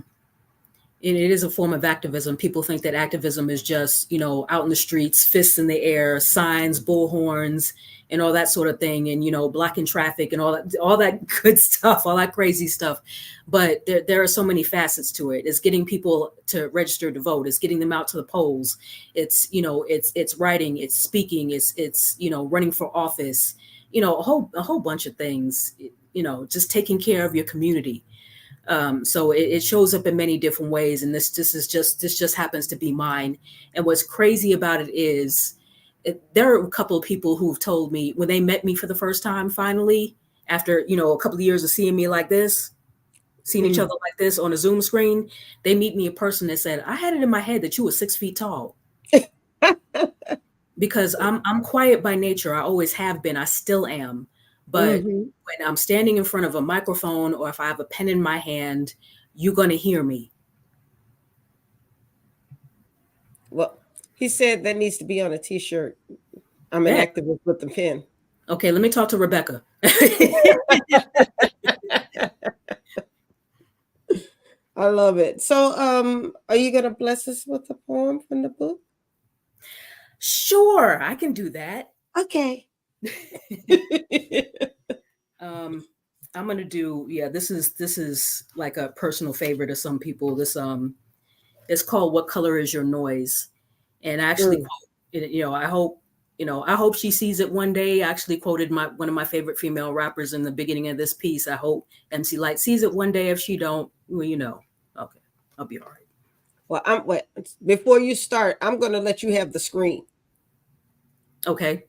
And it is a form of activism. People think that activism is just, out in the streets, fists in the air, signs, bullhorns, and all that sort of thing, and blocking traffic and all that good stuff, all that crazy stuff. But there are so many facets to it. It's getting people to register to vote. It's getting them out to the polls. It's writing. It's speaking. It's running for office. A whole bunch of things. Just taking care of your community. So it shows up in many different ways, and this just happens to be mine. And what's crazy about it is, there are a couple of people who've told me when they met me for the first time, finally, after a couple of years of seeing me like this, seeing each Mm. other like this on a Zoom screen, they meet me in person and said, "I had it in my head that you were 6 feet tall." Because I'm quiet by nature. I always have been. I still am. But Hmm. when I'm standing in front of a microphone, or if I have a pen in my hand, you're gonna hear me. Well, he said that needs to be on a T-shirt. I'm an Bet. activist with the pen. Okay, let me talk to Rebecca. I love it. So, are you gonna bless us with a poem from the book? Sure, I can do that. Okay. um, I'm gonna do, yeah. This is like a personal favorite of some people. This it's called "What Color Is Your Noise," and I actually Mm. quote. I hope I hope she sees it one day. I actually quoted one of my favorite female rappers in the beginning of this piece. I hope MC Light sees it one day. If she don't, well, okay, I'll be all right. Well, before you start, I'm going to let you have the screen. Okay.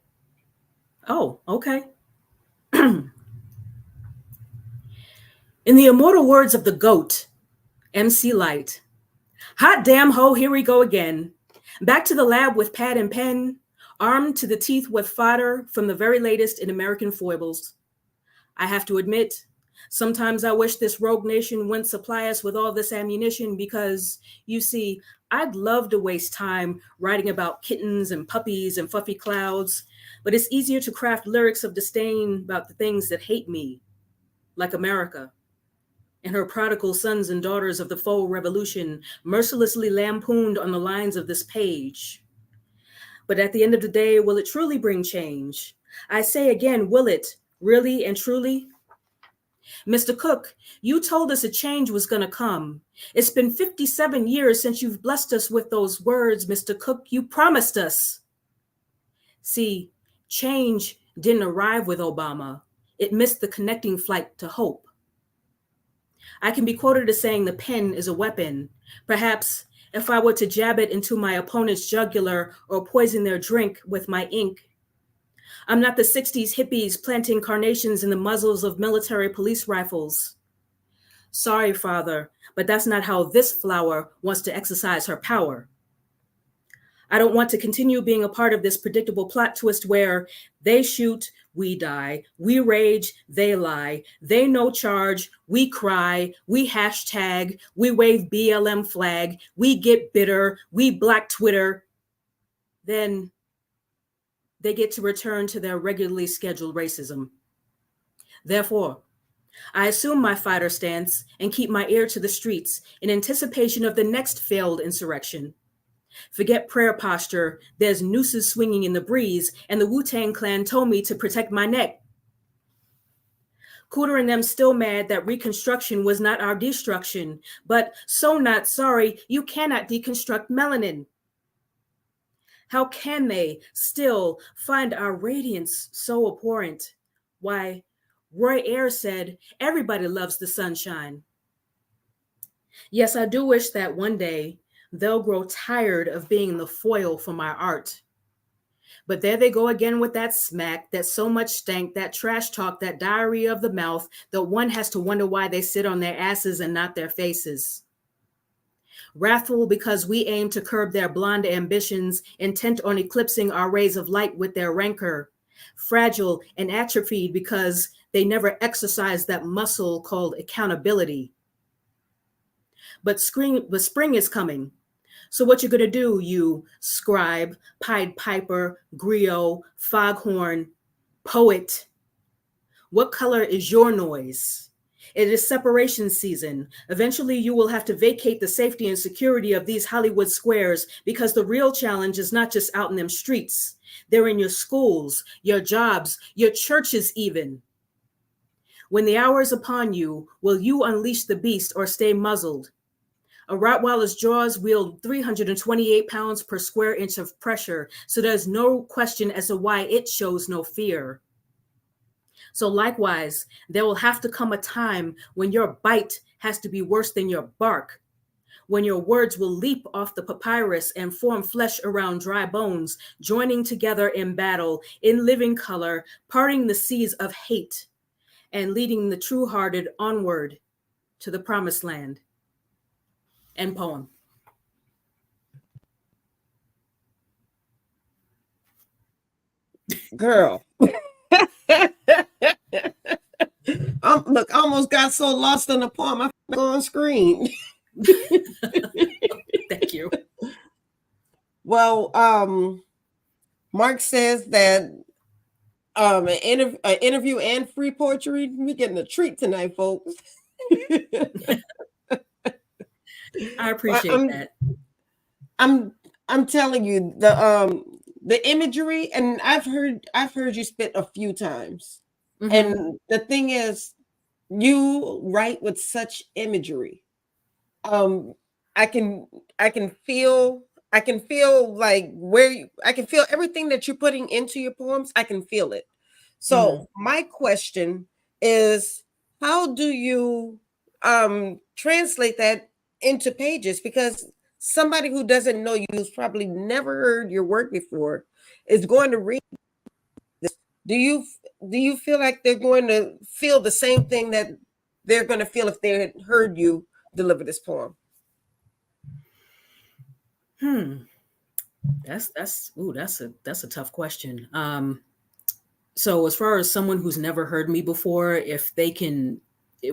Oh, okay. In the immortal words of the GOAT, MC Light, hot damn ho, here we go again. Back to the lab with pad and pen, armed to the teeth with fodder from the very latest in American foibles. I have to admit, sometimes I wish this rogue nation wouldn't supply us with all this ammunition because, you see, I'd love to waste time writing about kittens and puppies and fluffy clouds, but it's easier to craft lyrics of disdain about the things that hate me, like America and her prodigal sons and daughters of the faux revolution, mercilessly lampooned on the lines of this page. But at the end of the day, will it truly bring change? I say again, will it really and truly? Mr. Cook, you told us a change was going to come. It's been 57 years since you've blessed us with those words, Mr. Cook. You promised us. See, change didn't arrive with Obama. It missed the connecting flight to hope. I can be quoted as saying the pen is a weapon. Perhaps if I were to jab it into my opponent's jugular or poison their drink with my ink. I'm not the 60s hippies planting carnations in the muzzles of military police rifles. Sorry, Father, but that's not how this flower wants to exercise her power. I don't want to continue being a part of this predictable plot twist where they shoot, we die, we rage, they lie, they no charge, we cry, we hashtag, we wave BLM flag, we get bitter, we black Twitter. Then they get to return to their regularly scheduled racism. Therefore, I assume my fighter stance and keep my ear to the streets in anticipation of the next failed insurrection. Forget prayer posture, there's nooses swinging in the breeze, and the Wu-Tang Clan told me to protect my neck. Cooter and them still mad that reconstruction was not our destruction, but so not sorry, you cannot deconstruct melanin. How can they still find our radiance so abhorrent? Why, Roy Ayers said, everybody loves the sunshine. Yes, I do wish that one day they'll grow tired of being the foil for my art. But there they go again with that smack, that so much stank, that trash talk, that diarrhea of the mouth, that one has to wonder why they sit on their asses and not their faces. Wrathful because we aim to curb their blonde ambitions, intent on eclipsing our rays of light with their rancor. Fragile and atrophied because they never exercise that muscle called accountability. But spring is coming. So what you gonna do, you scribe, Pied Piper, griot, foghorn, poet? What color is your noise? It is separation season. Eventually you will have to vacate the safety and security of these Hollywood squares because the real challenge is not just out in them streets. They're in your schools, your jobs, your churches even. When the hour is upon you, will you unleash the beast or stay muzzled? A Rottweiler's jaws wield 328 pounds per square inch of pressure, so there's no question as to why it shows no fear. So likewise, there will have to come a time when your bite has to be worse than your bark, when your words will leap off the papyrus and form flesh around dry bones, joining together in battle, in living color, parting the seas of hate, and leading the true-hearted onward to the promised land. End poem. Girl. Look, I almost got so lost in the poem, I go on screen. Thank you. Well, Mark says that an interview and free poetry. We're getting a treat tonight, folks. I appreciate that. I'm telling you, the imagery, and I've heard you spit a few times. Mm-hmm. And the thing is, you write with such imagery. I can feel I can feel like I can feel everything that you're putting into your poems. I can feel it. So my question is, how do you translate that into pages? Because somebody who doesn't know you, who's probably never heard your work before, is going to read this. Do you feel like they're going to feel the same thing that they're going to feel if they had heard you deliver this poem? That's a tough question. So as far as someone who's never heard me before, if they can,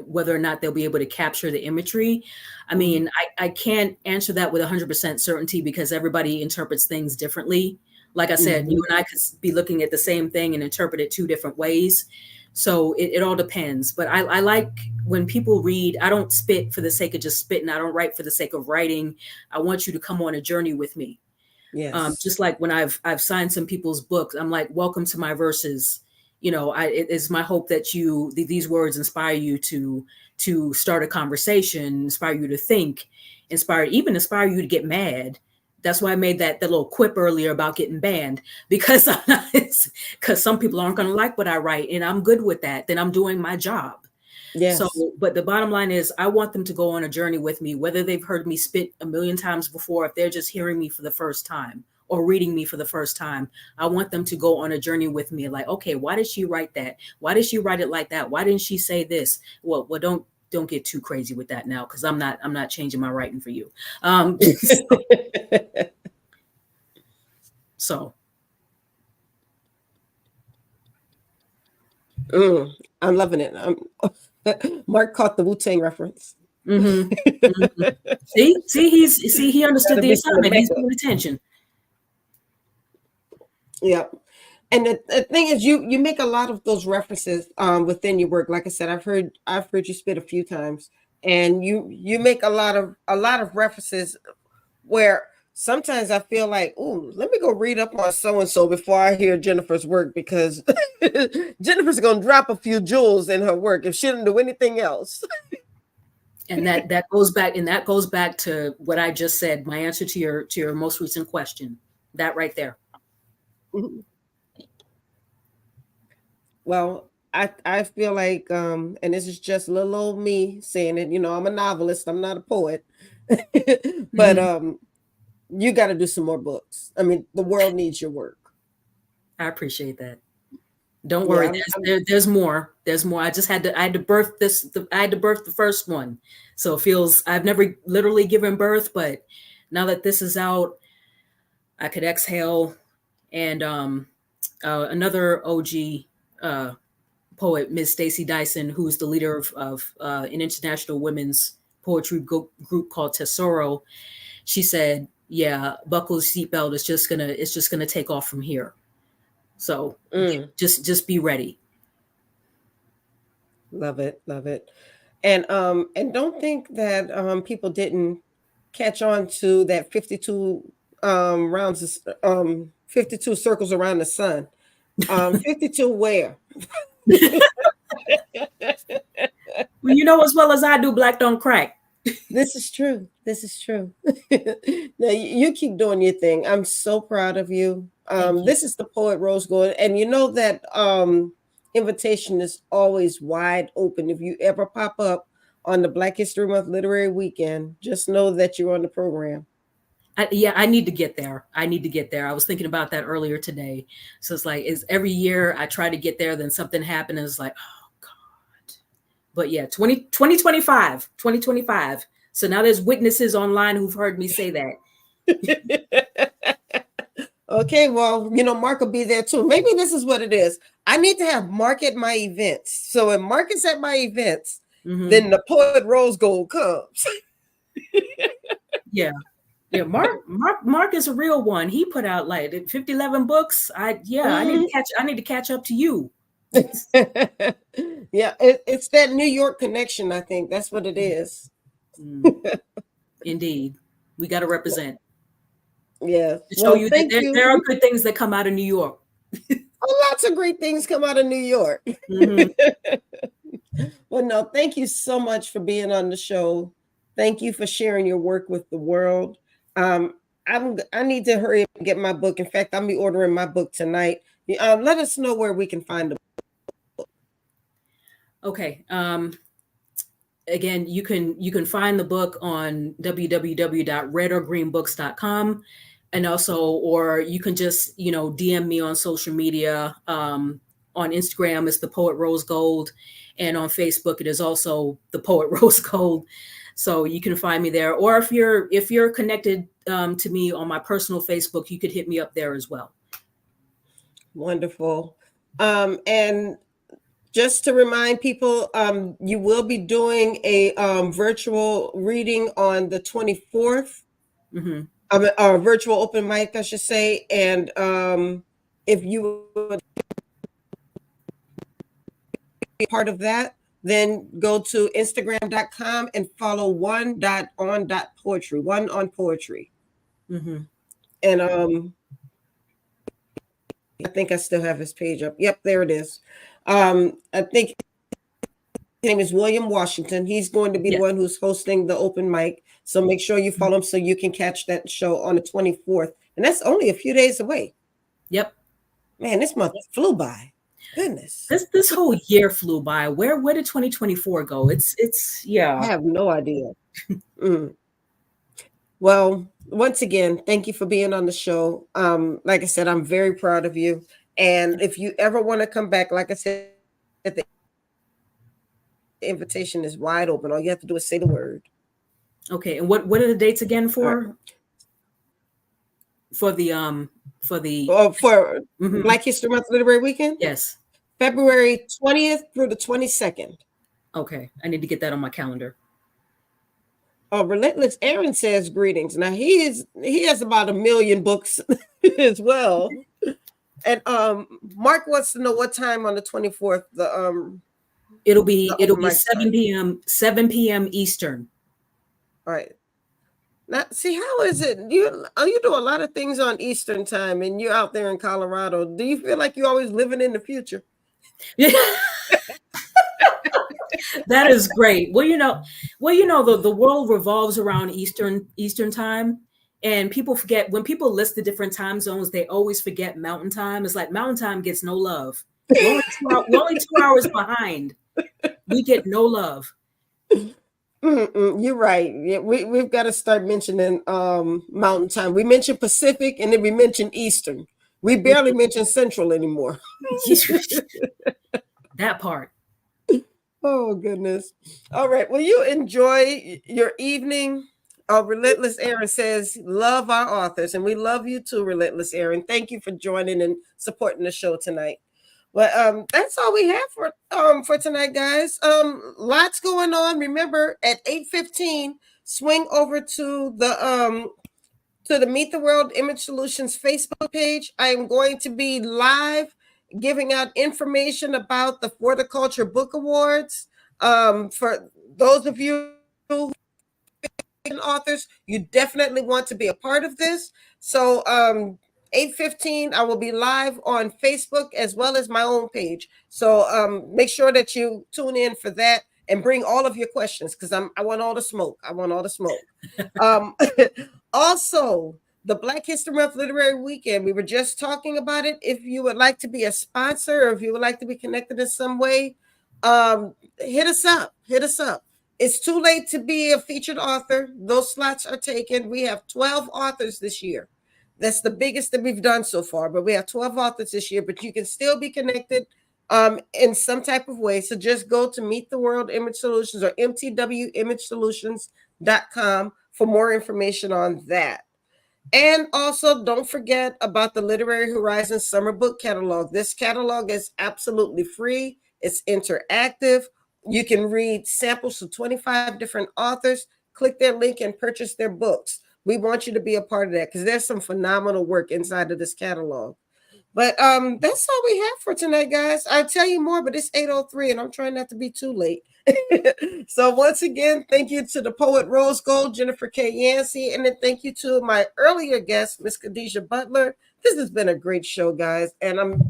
whether or not they'll be able to capture the imagery, I mean, I can't answer that with 100% certainty because everybody interprets things differently. Like I said, you and I could be looking at the same thing and interpret it two different ways. So it all depends. But I like when people read, I don't spit for the sake of just spitting. I don't write for the sake of writing. I want you to come on a journey with me. Yes. Just like when I've signed some people's books, I'm like, welcome to my verses. It is my hope that these words inspire you to start a conversation, inspire you to think, inspire you to get mad. That's why I made that little quip earlier about getting banned, because some people aren't going to like what I write, and I'm good with that. Then I'm doing my job. Yes. So, but the bottom line is I want them to go on a journey with me, whether they've heard me spit a million times before, if they're just hearing me for the first time or reading me for the first time. I want them to go on a journey with me. Like, okay, why did she write that? Why did she write it like that? Why didn't she say this? Well, don't get too crazy with that now, because I'm not changing my writing for you. So. I'm loving it. Mark caught the Wu-Tang reference. See, he understood the assignment. He's paying attention. Yeah. And the thing is, you make a lot of those references within your work. Like I said, I've heard you spit a few times, and you make a lot of references where sometimes I feel like, ooh, let me go read up on so and so before I hear Jennifer's work, because Jennifer's gonna drop a few jewels in her work if she didn't do anything else. And that goes back to what I just said, my answer to your most recent question. That right there. Well, I feel like and this is just little old me saying it, I'm a novelist, I'm not a poet. But you got to do some more books. I mean, the world needs your work. I appreciate that. Don't worry. There's more. There's more. I had to birth this. I had to birth the first one. So it feels, I've never literally given birth, but now that this is out, I could exhale. And another OG poet, Ms. Stacey Dyson, who's the leader of an international women's poetry group called Tesoro, she said, yeah, buckle the seatbelt. It's just gonna take off from here. So just be ready. Love it. And don't think that people didn't catch on to that 52 rounds of 52 circles around the sun. 52 where? Well, you know as well as I do, black don't crack. This is true. Now you keep doing your thing. I'm so proud of you. This is the Poet Rosegold, and you know that invitation is always wide open. If you ever pop up on the Black History Month Literary Weekend, just know that you're on the program. I need to get there. I was thinking about that earlier today. So it's like, every year I try to get there, then something happened, and it's like, oh God. But yeah, 2025. So now there's witnesses online who've heard me say that. Okay, well, Mark will be there too. Maybe this is what it is. I need to have Mark at my events. So when Mark is at my events, then the Poet Rosegold comes. Yeah. Mark is a real one. He put out like 11 books. I need to catch up to you. Yeah, it's that New York connection. I think that's what it is. Indeed, we got to represent. Yeah, to show you that there are good things that come out of New York. Lots of great things come out of New York. Well, no, thank you so much for being on the show. Thank you for sharing your work with the world. I need to hurry up and get my book. In fact, I'll be ordering my book tonight. Let us know where we can find the book. Okay. Again, you can find the book on www.redorgreenbooks.com, and also, or you can just DM me on social media. On Instagram, it's the Poet Rosegold, and on Facebook, it is also the Poet Rosegold. So you can find me there, or if you're connected to me on my personal Facebook, you could hit me up there as well. Wonderful. And just to remind people, you will be doing a virtual reading on the 24th, or virtual open mic, I should say. And if you would be part of that, then go to Instagram.com and follow one.on.poetry, one on poetry. And I think I still have his page up. Yep, there it is. I think his name is William Washington. He's going to be the one who's hosting the open mic. So make sure you follow him so you can catch that show on the 24th. And that's only a few days away. Yep. Man, this month flew by. Goodness. This whole year flew by. Where did 2024 go? It's yeah. I have no idea. Well, once again, thank you for being on the show. Like I said, I'm very proud of you. And if you ever want to come back, like I said, the invitation is wide open. All you have to do is say the word. Okay. And what are the dates again for the Black History Month Literary Weekend? Yes. February 20th through the 22nd. Okay. I need to get that on my calendar. Relentless Aaron says greetings. Now he has about 1 million books as well. And Mark wants to know what time on the 24th it'll be 7 p.m. Eastern. All right. Now, see, how is it? You do a lot of things on Eastern time, and you're out there in Colorado. Do you feel like you're always living in the future? That is great. Well, the world revolves around Eastern time, and people forget when people list the different time zones. They always forget Mountain Time. It's like Mountain Time gets no love. We're only 2 hours behind. We get no love. You're right. Yeah, we've got to start mentioning Mountain Time. We mentioned Pacific, and then we mentioned Eastern. We barely mention Central anymore. That part. Oh, goodness. All right. Well, you enjoy your evening. Relentless Aaron says, love our authors. And we love you too, Relentless Aaron. Thank you for joining and supporting the show tonight. But that's all we have for tonight, guys. Lots going on. Remember, at 8:15, swing over to the Meet the World Image Solutions Facebook page. I am going to be live giving out information about the Horticulture Book Awards. For those of you who are authors, you definitely want to be a part of this. So 8:15, I will be live on Facebook as well as my own page. So make sure that you tune in for that and bring all of your questions because I want all the smoke. I want all the smoke. Also, the Black History Month Literary Weekend, we were just talking about it. If you would like to be a sponsor or if you would like to be connected in some way, hit us up. Hit us up. It's too late to be a featured author. Those slots are taken. We have 12 authors this year. That's the biggest that we've done so far, but we have 12 authors this year, but you can still be connected in some type of way. So just go to Meet the World Image Solutions or mtwimagesolutions.com for more information on that. And also, don't forget about the Literary Horizons Summer Book Catalog. This catalog is absolutely free. It's interactive. You can read samples of 25 different authors. Click their link and purchase their books. We want you to be a part of that because there's some phenomenal work inside of this catalog. But that's all we have for tonight, guys. I'll tell you more, but it's 8:03 and I'm trying not to be too late. So once again, thank you to the Poet Rosegold, Jennifer K. Yancey, and then thank you to my earlier guest, Miss Khadijah Butler. This has been a great show, guys, and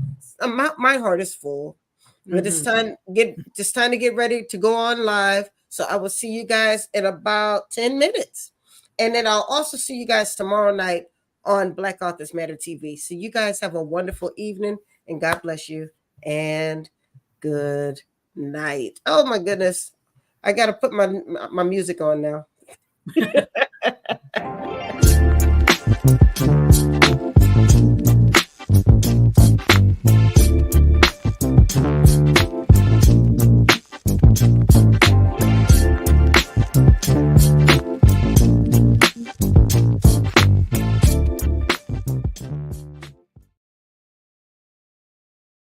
my heart is full. But it's time to get ready to go on live. So I will see you guys in about 10 minutes. And then I'll also see you guys tomorrow night on Black Authors Matter TV. So you guys have a wonderful evening, and God bless you, and good night. Oh my goodness. I got to put my music on now.